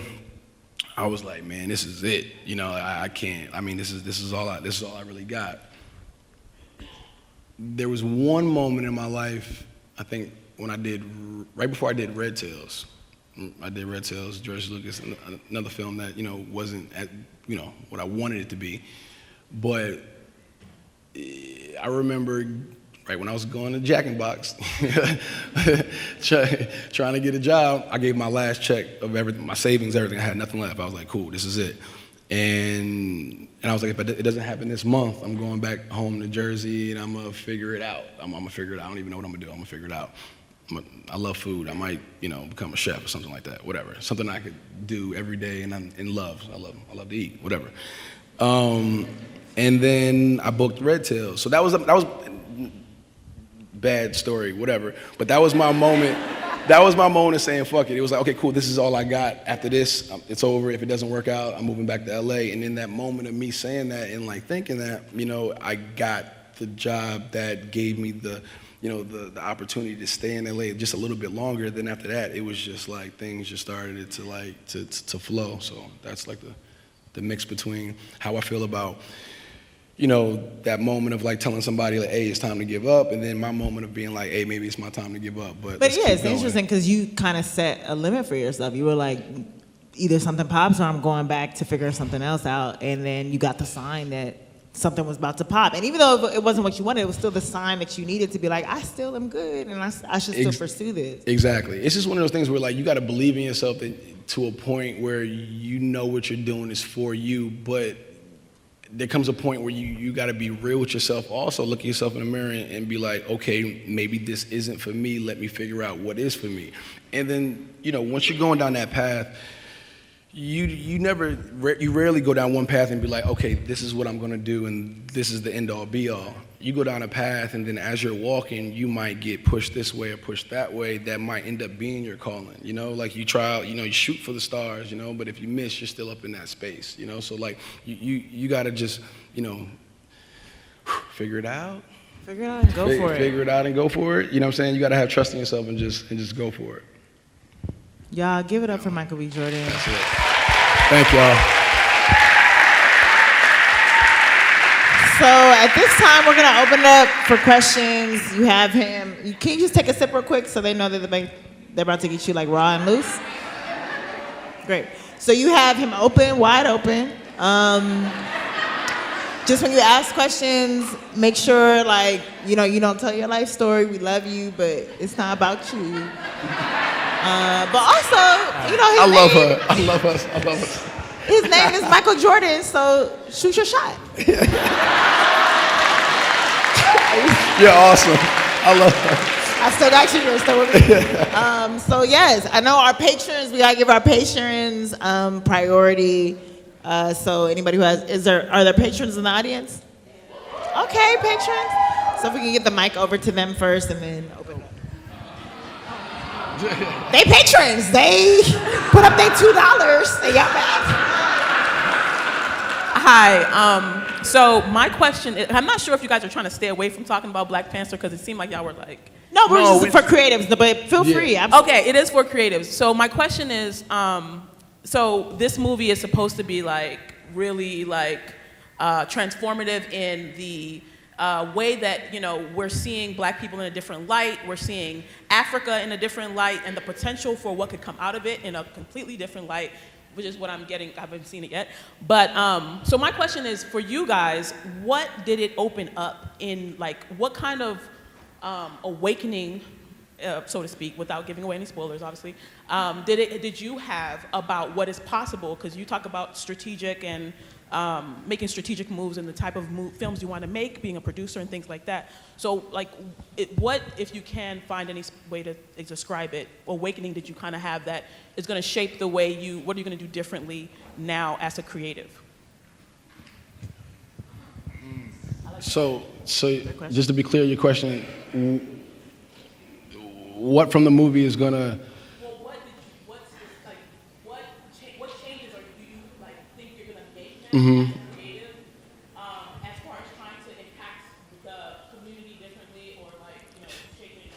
I was like, man, this is it. You know, I can't, I mean, this is all I really got. There was one moment in my life, I think, when right before I did Red Tails. I did Red Tails, George Lucas, another film that, you know, wasn't at, you know, what I wanted it to be. But I remember, right when I was going to Jack in Box, trying to get a job, I gave my last check of everything, my savings, everything. I had nothing left. I was like, cool, this is it. And I was like, if it doesn't happen this month, I'm going back home to Jersey and I'm gonna figure it out. I'm gonna figure it out. I don't even know what I'm gonna do. I'm gonna figure it out. I love food. I might, you know, become a chef or something like that. Whatever. Something I could do every day and I'm in love. I love to eat. Whatever. And then I booked Red Tail. So that was bad story. Whatever. But that was my moment. That was my moment of saying fuck it. It was like, okay, cool. This is all I got. After this, it's over. If it doesn't work out, I'm moving back to LA. And in that moment of me saying that and like thinking that, you know, I got the job that gave me the, you know, the opportunity to stay in LA just a little bit longer. Then after that, it was just like things just started to like to flow. So that's like the mix between how I feel about you know, that moment of like telling somebody like, hey, it's time to give up, and then my moment of being like, hey, maybe it's my time to give up. But yeah, it's interesting because you kind of set a limit for yourself. You were like, either something pops or I'm going back to figure something else out, and then you got the sign that something was about to pop. And even though it wasn't what you wanted, it was still the sign that you needed to be like, I still am good, and I should still pursue this. Exactly. It's just one of those things where like you got to believe in yourself to a point where you know what you're doing is for you, but there comes a point where you got to be real with yourself. Also, look at yourself in the mirror and be like, okay, maybe this isn't for me. Let me figure out what is for me. And then, you know, once you're going down that path, you rarely go down one path and be like, okay, this is what I'm going to do and this is the end all be all. You go down a path, and then as you're walking, you might get pushed this way or pushed that way. That might end up being your calling, you know? Like you try out, you know, you shoot for the stars, you know, but if you miss, you're still up in that space, you know? So like you got to just, you know, figure it out. Figure it out and go for it. Figure it out and go for it. You know what I'm saying? You got to have trust in yourself and just go for it. Y'all, give it up for Michael B. Jordan. That's it. Thank y'all. So at this time, we're gonna open it up for questions. You have him. Can you just take a sip real quick so they know that they're about to get you like raw and loose? Great. So you have him open, wide open. Just when you ask questions, make sure like, you know, you don't tell your life story. We love you, but it's not about you. But also, you know, I love her. His name is Michael Jordan, so shoot your shot. You're awesome. I love her. I still got you. You're still with me. So yes, I know our patrons. We gotta give our patrons priority. So anybody who are there patrons in the audience? Okay, patrons. So if we can get the mic over to them first, and then open up. They patrons. They put up their $2. They got back. Hi. So my question is, I'm not sure if you guys are trying to stay away from talking about Black Panther because it seemed like y'all were like. No, we're just for creatives, but feel free. Absolutely. Okay, it is for creatives. So my question is, so this movie is supposed to be like really like transformative in the way that, you know, we're seeing Black people in a different light, we're seeing Africa in a different light, and the potential for what could come out of it in a completely different light, which is what I'm getting. I haven't seen it yet. But so my question is, for you guys, what did it open up in, like, what kind of awakening, so to speak, without giving away any spoilers, obviously, did you have about what is possible? Because you talk about strategic and making strategic moves and the type of films you want to make, being a producer and things like that. So, like, what, if you can find any way to describe it, awakening did you kind of have that is going to shape the way what are you going to do differently now as a creative? So just to be clear, your question, what from the movie is gonna? Well, what changes do you like think you're gonna make now as a creative, as far as trying to impact the community differently, or like, you know, shaping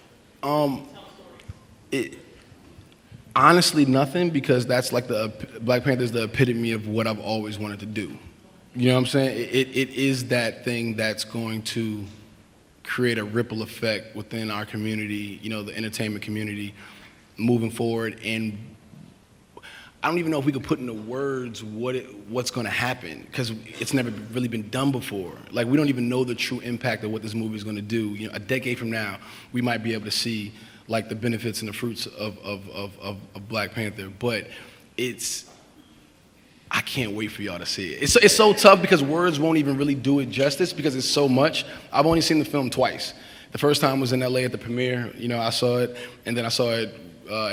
tell stories? Honestly, nothing, because that's like Black Panther is the epitome of what I've always wanted to do. You know what I'm saying? It is that thing that's going to create a ripple effect within our community, you know, the entertainment community moving forward. And I don't even know if we could put into words what's going to happen, because it's never really been done before. Like, we don't even know the true impact of what this movie is going to do. You know, a decade from now, we might be able to see like the benefits and the fruits of Black Panther. But I can't wait for y'all to see it. It's so tough because words won't even really do it justice because it's so much. I've only seen the film twice. The first time was in LA at the premiere. You know, I saw it, and then I saw it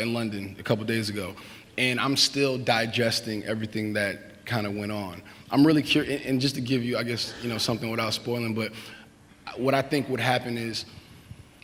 in London a couple days ago. And I'm still digesting everything that kind of went on. I'm really curious, and just to give you, I guess, you know, something without spoiling, but what I think would happen is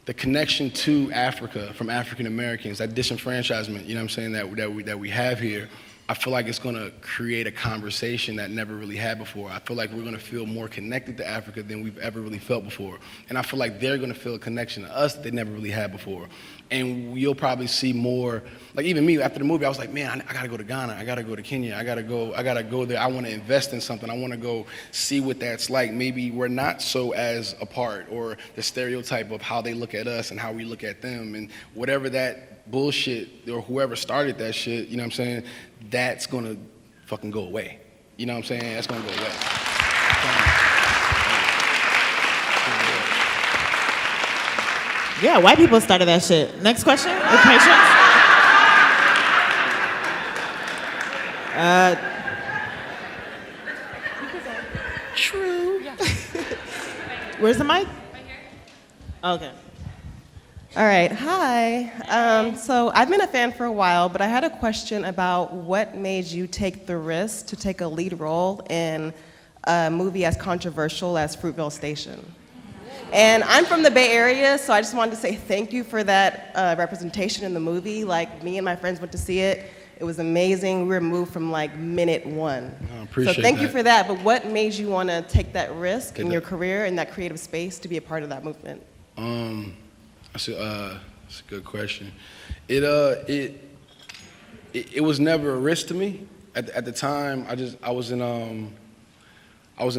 the connection to Africa from African Americans, that disenfranchisement, you know what I'm saying, that we have here, I feel like it's gonna create a conversation that never really had before. I feel like we're gonna feel more connected to Africa than we've ever really felt before. And I feel like they're gonna feel a connection to us that they never really had before. And you'll probably see more, like even me, after the movie, I was like, man, I gotta go to Ghana, I gotta go to Kenya, I gotta go there, I wanna invest in something, I wanna go see what that's like. Maybe we're not so as apart, or the stereotype of how they look at us and how we look at them, and whatever that bullshit, or whoever started that shit, you know what I'm saying, that's gonna fucking go away. You know what I'm saying? That's gonna go away. Yeah, white people started that shit. Next question, with patience. True. Where's the mic? Right here. Okay. All right, hi. So I've been a fan for a while, but I had a question about what made you take the risk to take a lead role in a movie as controversial as Fruitvale Station. And I'm from the Bay Area, so I just wanted to say thank you for that representation in the movie. Like, me and my friends went to see it. It was amazing. We were moved from like minute one. I appreciate so thank that. you for that, but what made you want to take that risk in your career, in that creative space, to be a part of that movement? That's a good question. It was never a risk to me. At the time, I was in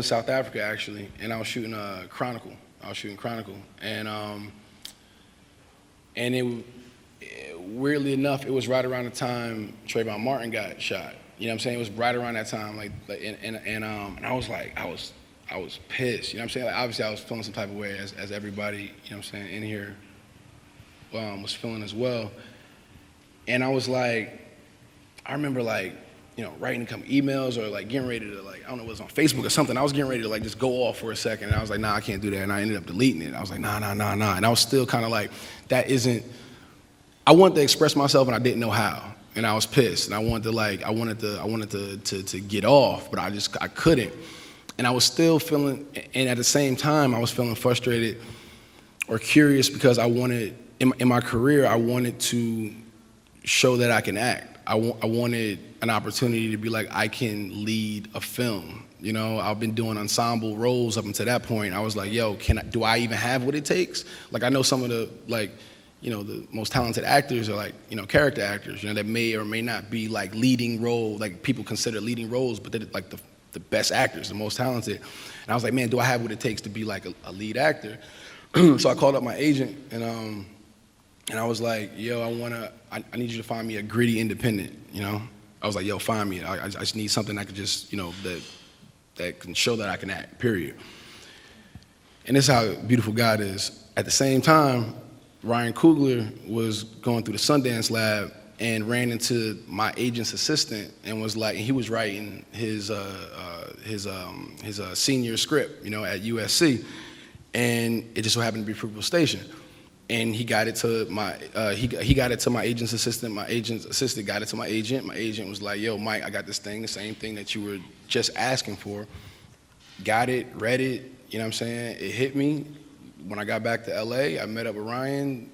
South Africa actually, and I was shooting Chronicle. And weirdly enough, it was right around the time Trayvon Martin got shot. You know what I'm saying? It was right around that time, and I was like, I was pissed. You know what I'm saying? Like, obviously, I was feeling some type of way, as everybody, you know what I'm saying, in here was feeling as well. And I was like, I remember like, you know, writing some emails or like getting ready to like, I don't know, it was on Facebook or something. I was getting ready to like just go off for a second. And I was like, nah, I can't do that. And I ended up deleting it. I was like, nah. And I was still kind of like, I wanted to express myself and I didn't know how. And I was pissed. And I wanted to get off, but I couldn't. And I was still feeling, and at the same time, I was feeling frustrated or curious because I wanted, in my career, I wanted to show that I can act. I wanted an opportunity to be like, I can lead a film. You know, I've been doing ensemble roles up until that point. I was like, yo, do I even have what it takes? Like, I know some of the, like, you know, the most talented actors are like, you know, character actors, you know, that may or may not be like leading role, like people consider leading roles, but they're like the best actors, the most talented. And I was like, man, do I have what it takes to be like a lead actor? So I called up my agent and I was like, yo, I need you to find me a gritty independent, you know? I was like, yo, find me. I just need something that could just, you know, that can show that I can act, period. And this is how beautiful God is. At the same time, Ryan Coogler was going through the Sundance Lab and ran into my agent's assistant and was like, he was writing his senior script, you know, at USC, and it just so happened to be Fruitvale Station. And he got it to my he got it to my agent's assistant. My agent's assistant got it to my agent. My agent was like, "Yo, Mike, I got this thing, the same thing that you were just asking for." Got it, read it. You know what I'm saying? It hit me. When I got back to LA, I met up with Ryan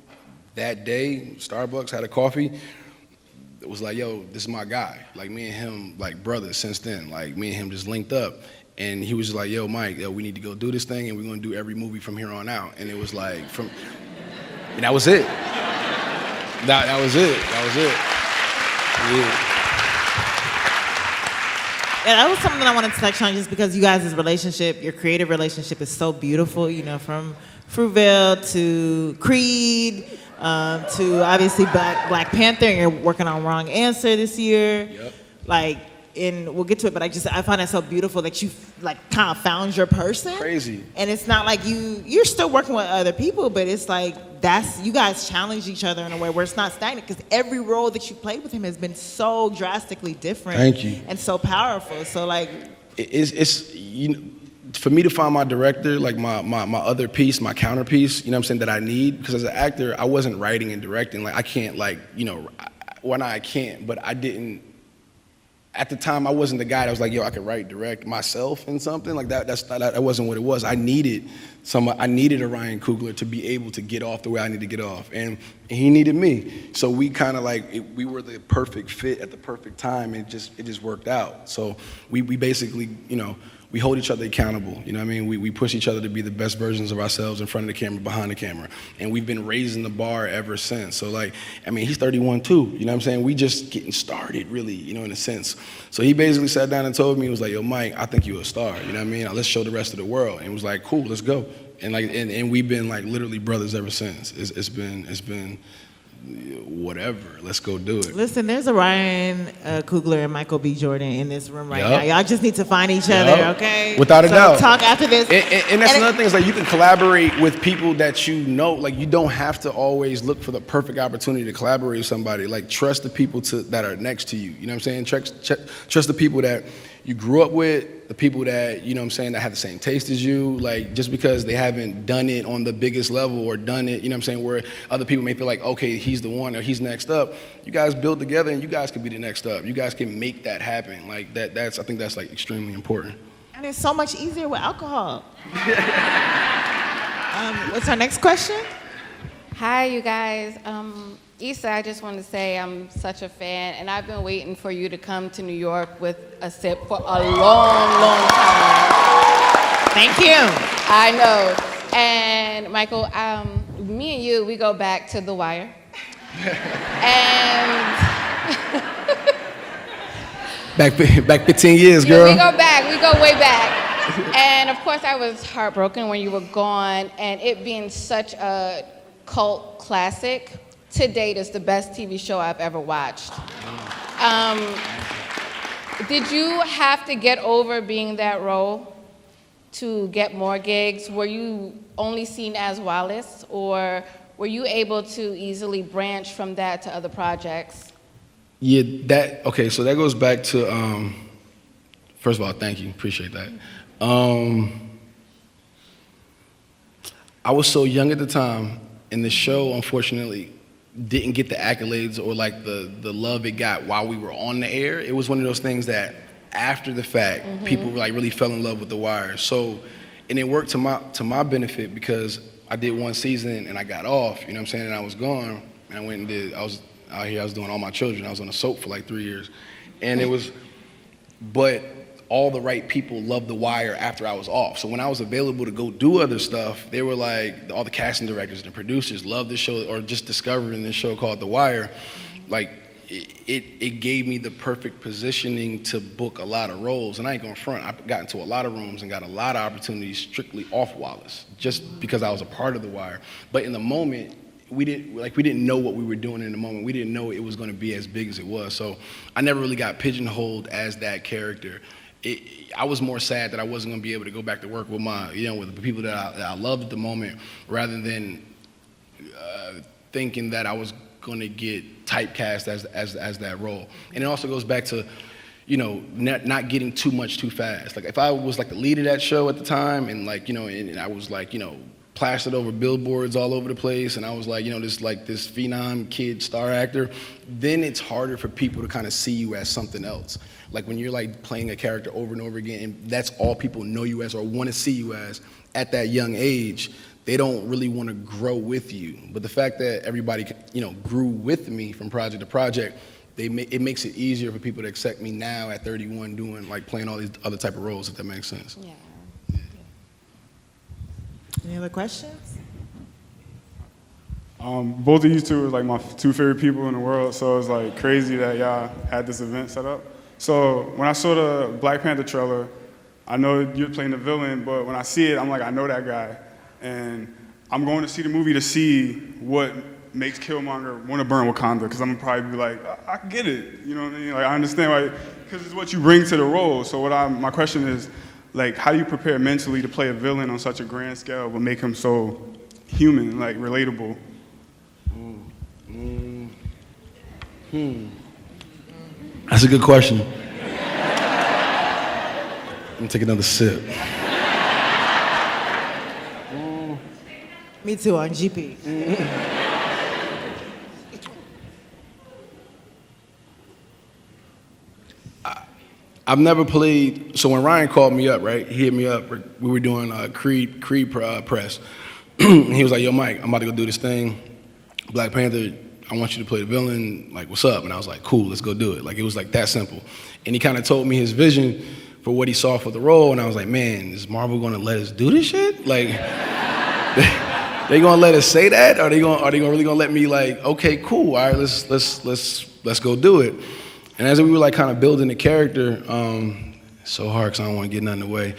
that day. Starbucks, had a coffee. It was like, "Yo, this is my guy." Like, me and him, like brothers since then. Like, me and him just linked up. And he was like, "Yo, Mike, we need to go do this thing, and we're gonna do every movie from here on out." And it was like and that was it. That was it. Yeah. Yeah, that was something that I wanted to touch on just because you guys' relationship, your creative relationship is so beautiful, you know, from Fruitvale to Creed to obviously Black Panther, and you're working on Wrong Answer this year. Yep. Like, and we'll get to it, but I find it so beautiful that you like kind of found your person. Crazy. And it's not like you're still working with other people, but it's like you guys challenge each other in a way where it's not stagnant, because every role that you played with him has been so drastically different. Thank you. And so powerful. So like, it's you know, for me to find my director, like my other piece, my counterpiece, you know what I'm saying, that I need, because as an actor, I wasn't writing and directing. Like, I can't, like, you know, I can't, but I didn't. at the time, I wasn't the guy that was like, yo, I could write, direct myself in something like that. That wasn't what it was. I needed a Ryan Coogler to be able to get off the way I need to get off, and he needed me. So we kind of we were the perfect fit at the perfect time, and it just worked out. So we basically, we hold each other accountable. You know what I mean? We push each other to be the best versions of ourselves in front of the camera, behind the camera. And we've been raising the bar ever since. So he's 31 too. You know what I'm saying? We just getting started really, in a sense. So he basically sat down and told me, he was like, yo, Mike, I think you're a star. You know what I mean? Let's show the rest of the world. And it was like, cool, let's go. And and we've been literally brothers ever since. It's been whatever, let's go do it. Listen, there's a Ryan Coogler and Michael B. Jordan in this room right now. Y'all just need to find each other, okay? Without a doubt. Talk after this. And that's another thing, is you can collaborate with people that you know. You don't have to always look for the perfect opportunity to collaborate with somebody. Trust the people that are next to you. You know what I'm saying? Trust the people that you grew up with, the people that, that have the same taste as you. Just because they haven't done it on the biggest level or done it, where other people may feel like, okay, he's the one or he's next up. You guys build together and you guys can be the next up. You guys can make that happen. I think that's extremely important. And it's so much easier with alcohol. What's our next question? Hi, you guys. Issa, I just want to say I'm such a fan, and I've been waiting for you to come to New York with a sip for a long, long time. Thank you. I know. And Michael, me and you, we go back to The Wire. And back 15 years, girl. Yeah, we go way back. And of course, I was heartbroken when you were gone, and it being such a cult classic, to date is the best TV show I've ever watched. Did you have to get over being that role to get more gigs? Were you only seen as Wallace, or were you able to easily branch from that to other projects? Yeah, so that goes back to, first of all, thank you, appreciate that. I was so young at the time, and the show, unfortunately, didn't get the accolades or the love it got while we were on the air. It was one of those things that after the fact, people really fell in love with The Wire. So, and it worked to my benefit, because I did one season and I got off, you know what I'm saying, and I was gone, and I was out here, I was doing All My Children. I was on a soap for 3 years. And but all the right people loved The Wire after I was off. So when I was available to go do other stuff, they were all the casting directors and producers loved the show, or just discovering this show called The Wire. It gave me the perfect positioning to book a lot of roles. And I ain't gonna front, I got into a lot of rooms and got a lot of opportunities strictly off Wallace, just because I was a part of The Wire. But in the moment, we didn't know what we were doing in the moment. We didn't know it was gonna be as big as it was. So I never really got pigeonholed as that character. I was more sad that I wasn't going to be able to go back to work with with the people that I loved at the moment, rather than thinking that I was going to get typecast as that role. And it also goes back to, not getting too much too fast. If I was the lead of that show at the time, and and I was plastered over billboards all over the place, and I was this phenom kid star actor, then it's harder for people to kind of see you as something else. When you're playing a character over and over again, and that's all people know you as or want to see you as at that young age, they don't really want to grow with you. But the fact that everybody, grew with me from project to project, it makes it easier for people to accept me now at 31 doing, playing all these other type of roles, if that makes sense. Yeah. Any other questions? Both of you two are my two favorite people in the world, so it's crazy that y'all had this event set up. So when I saw the Black Panther trailer, I know you're playing the villain, but when I see it, I'm I know that guy. And I'm going to see the movie to see what makes Killmonger want to burn Wakanda, because I'm gonna probably be I get it, you know what I mean? I understand why, because it's what you bring to the role. So my question is, how do you prepare mentally to play a villain on such a grand scale, but make him so human, relatable? That's a good question. Let me take another sip. Me too, on GP. I've never played. So when Ryan called me up, right, he hit me up. We were doing Creed press. He was like, "Yo, Mike, I'm about to go do this thing, Black Panther. I want you to play the villain. Like, what's up?" And I was like, "Cool, let's go do it." Like, it was like that simple. And he kind of told me his vision for what he saw for the role, and I was like, "Man, is Marvel gonna let us do this shit? Like, they gonna let us say that? Are they really gonna let me like, okay, cool, all right, let's go do it." And as we were like kind of building the character, so hard because I don't want to get nothing away.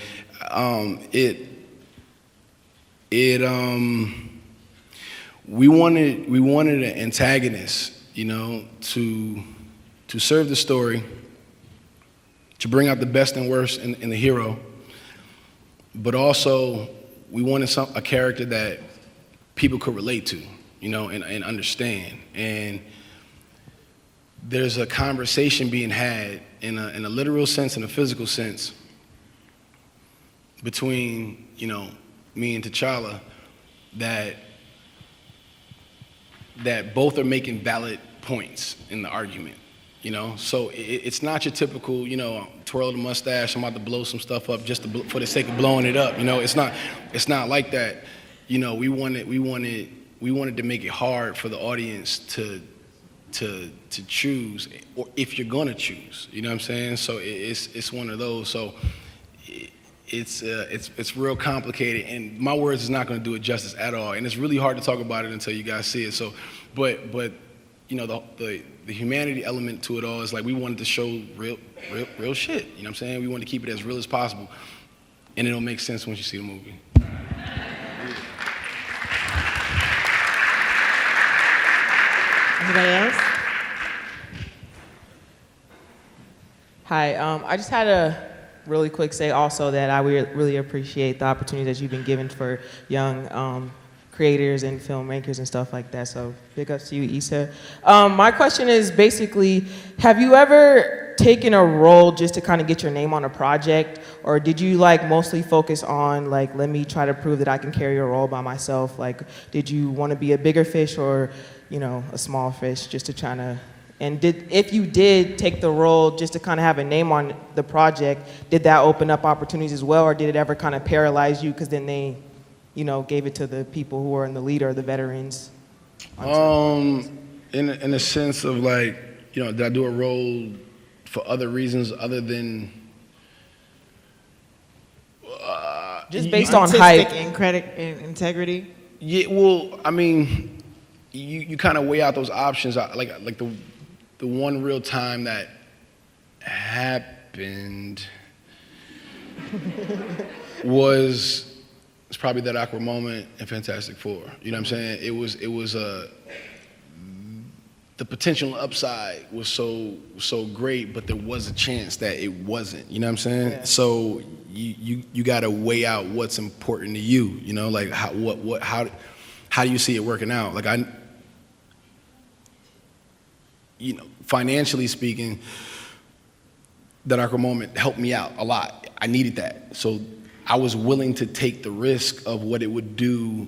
We wanted an antagonist, you know, to serve the story, to bring out the best and worst in the hero, but also we wanted a character that people could relate to, you know, and understand. And there's a conversation being had in a literal sense and a physical sense between, you know, me and T'Challa that both are making valid points in the argument, you know? So it's not your typical, you know, twirl the mustache, I'm about to blow some stuff up just for the sake of blowing it up, you know? It's not like that. You know, we wanted to make it hard for the audience to choose, or if you're gonna choose, you know what I'm saying? So it's one of those. So it's real complicated, and my words is not gonna do it justice at all. And it's really hard to talk about it until you guys see it. So, but you know, the humanity element to it all is like we wanted to show real shit. You know what I'm saying? We wanted to keep it as real as possible, and it'll make sense once you see the movie. Anybody else? Hi, I just had a really quick say also that I really appreciate the opportunity that you've been given for young creators and filmmakers and stuff like that, so big ups to you, Issa. My question is basically, have you ever taken a role just to kind of get your name on a project, or did you like mostly focus on like, let me try to prove that I can carry a role by myself? Like, did you want to be a bigger fish or, you know, a small fish just to try to, and if you did take the role just to kind of have a name on the project, did that open up opportunities as well, or did it ever kind of paralyze you because then they, you know, gave it to the people who are in the lead or the veterans? In a sense of like, you know, did I do a role for other reasons other than just based on hype and credit and integrity? Yeah, well, I mean, you kind of weigh out those options. Like the one real time that happened was probably that awkward moment in Fantastic Four. You know what I'm saying? It was the potential upside was so great, but there was a chance that it wasn't. You know what I'm saying? Yeah. So you got to weigh out what's important to you. You know, like how do you see it working out? Like you know, financially speaking, that awkward moment helped me out a lot. I needed that. So I was willing to take the risk of what it would do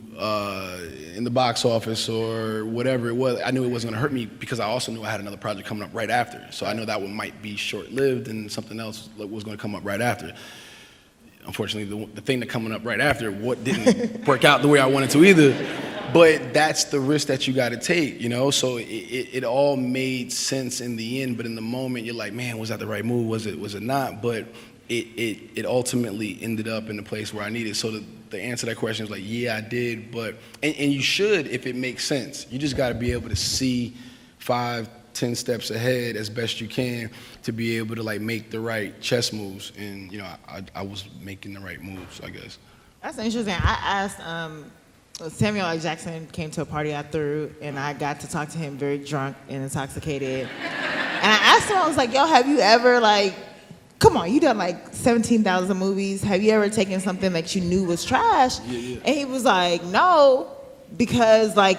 in the box office or whatever it was. I knew it wasn't gonna hurt me because I also knew I had another project coming up right after. So I know that one might be short-lived and something else was gonna come up right after. Unfortunately, the thing that coming up right after didn't work out the way I wanted to either. But that's the risk that you got to take, you know? So it all made sense in the end, but in the moment, you're like, man, was that the right move? Was it not? But it ultimately ended up in the place where I needed. So the answer to that question is like, yeah, I did, but, and you should if it makes sense. You just got to be able to see 5-10 steps ahead as best you can to be able to like make the right chess moves. And, you know, I was making the right moves, I guess. That's interesting. I asked, Samuel L. Jackson came to a party I threw, and I got to talk to him very drunk and intoxicated. And I asked him, I was like, yo, have you ever, like, come on, you done like 17,000 movies. Have you ever taken something that you knew was trash? Yeah. And he was like, no, because like,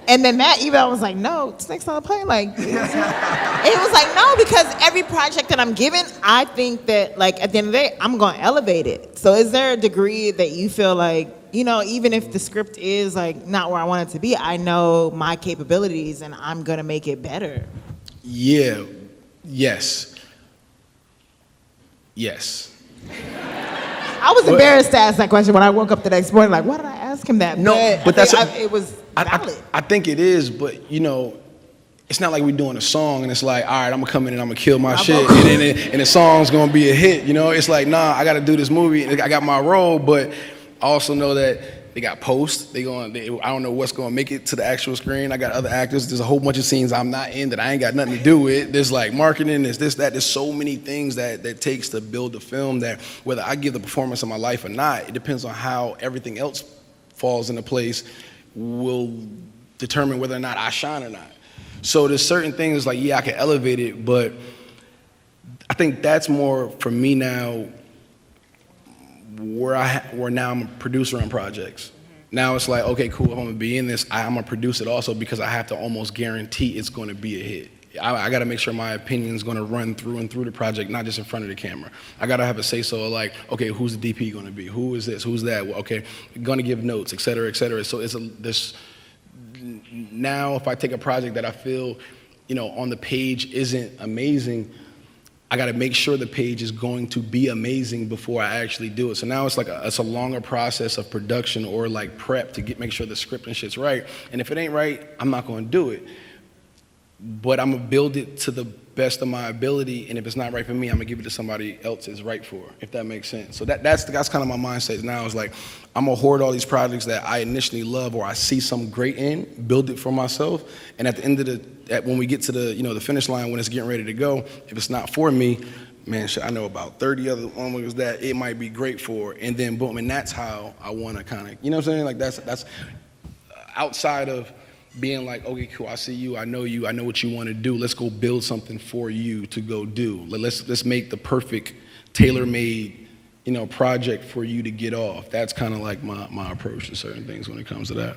and then Matt even was like, no, Snake's on the plane, like, and he was like, no, because every project that I'm given, I think that like at the end of the day, I'm gonna elevate it. So is there a degree that you feel like, you know, even if the script is like not where I want it to be, I know my capabilities and I'm gonna make it better? Yeah, Yes. Yes. I was embarrassed to ask that question when I woke up the next morning. Like, why did I ask him that? No, but that's it was valid. I think it is, but you know, it's not like we're doing a song and it's like, all right, I'm gonna come in and I'm gonna kill my shit, and the song's gonna be a hit. You know, it's like, nah, I gotta do this movie. I got my role, but I also know that they got posts. I don't know what's gonna make it to the actual screen. I got other actors. There's a whole bunch of scenes I'm not in that I ain't got nothing to do with. There's like marketing, there's this, that. There's so many things that takes to build a film that whether I give the performance of my life or not, it depends on how everything else falls into place will determine whether or not I shine or not. So there's certain things like, yeah, I can elevate it, but I think that's more for me now where now I'm a producer on projects. Now it's like, okay, cool, if I'm gonna be in this, I'm gonna produce it also because I have to almost guarantee it's gonna be a hit. I gotta make sure my opinion's gonna run through and through the project, not just in front of the camera. I gotta have a say-so of like, okay, who's the DP gonna be? Who is this, who's that? Well, okay, gonna give notes, et cetera, et cetera. So this now if I take a project that I feel, you know, on the page isn't amazing, I got to make sure the page is going to be amazing before I actually do it. So now it's like it's a longer process of production or like prep to make sure the script and shit's right. And if it ain't right, I'm not going to do it. But I'm going to build it to the best of my ability, and if it's not right for me, I'm going to give it to somebody else it's right for, if that makes sense. So that's kind of my mindset now, is like, I'm going to hoard all these projects that I initially love or I see some great in, build it for myself, and at the end of when we get to the, you know, the finish line, when it's getting ready to go, if it's not for me, man, shit, I know about 30 other ones that it might be great for, and then boom, and that's how I want to kind of, you know what I'm saying? Like that's outside of being like, okay, cool, I see you, I know what you want to do. Let's go build something for you to go do. Let's make the perfect tailor-made, you know, project for you to get off. That's kind of like my approach to certain things when it comes to that.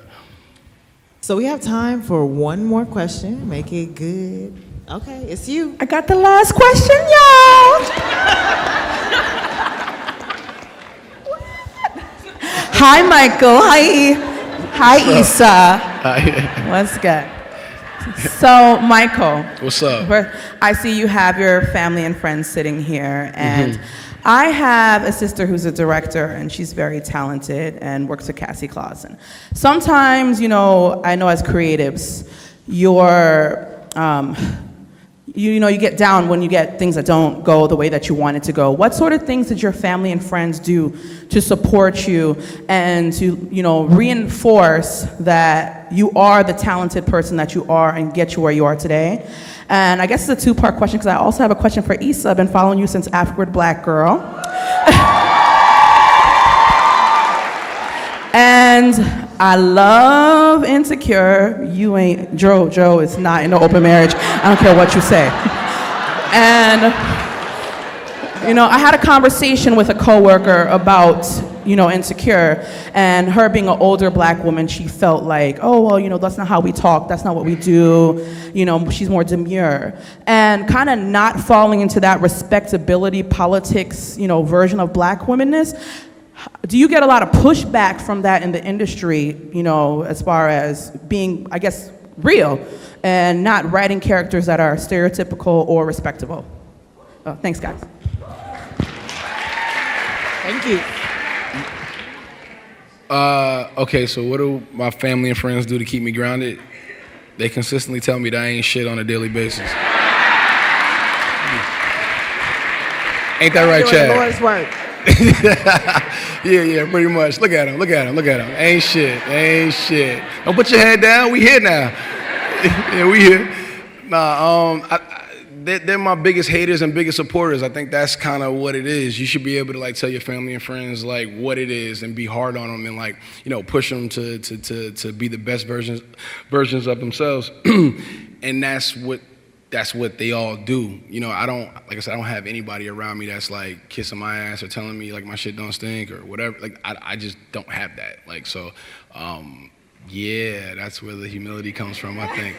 So we have time for one more question. Make it good. Okay, it's you. I got the last question, y'all. Hi, Michael. Hi, Issa. Hi. What's good? So, Michael. What's up? I see you have your family and friends sitting here, and I have a sister who's a director, and she's very talented and works with Cassie Clausen. Sometimes, you know as creatives, you get down when you get things that don't go the way that you want it to go. What sort of things did your family and friends do to support you and to, reinforce that you are the talented person that you are and get you where you are today? And I guess it's a two-part question because I also have a question for Issa. I've been following you since Afterward Black Girl. And I love Insecure. You ain't, Joe is not in an open marriage. I don't care what you say. And, I had a conversation with a coworker about, Insecure, and her being an older Black woman, she felt like, oh, well, that's not how we talk, that's not what we do, she's more demure. And kind of not falling into that respectability politics, version of Black womanness. Do you get a lot of pushback from that in the industry, as far as being, I guess, real and not writing characters that are stereotypical or respectable? Thanks, guys. Thank you. Okay, so what do my family and friends do to keep me grounded? They consistently tell me that I ain't shit on a daily basis. Ain't that right, Chad? Lord's work. Yeah, pretty much. Look at him. Ain't shit. Don't put your head down. We here now. Yeah, we here. They're my biggest haters and biggest supporters. I think that's kind of what it is. You should be able to tell your family and friends what it is and be hard on them and push them to be the best versions of themselves. And that's what they all do. I don't have anybody around me that's kissing my ass or telling me my shit don't stink or whatever. I just don't have that. Yeah, that's where the humility comes from, I think.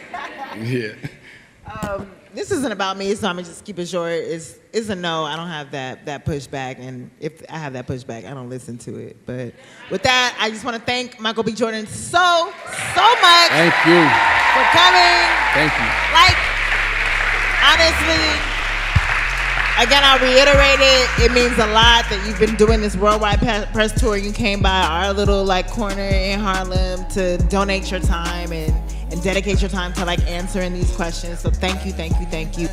Yeah. This isn't about me, so I'm gonna just keep it short. It's a no. I don't have that pushback, and if I have that pushback, I don't listen to it. But with that, I just want to thank Michael B. Jordan so much. Thank you for coming. Thank you. Honestly, Again, I'll reiterate it. It means a lot that you've been doing this worldwide press tour. You came by our little like corner in Harlem to donate your time and dedicate your time to like answering these questions. So thank you, thank you, thank you.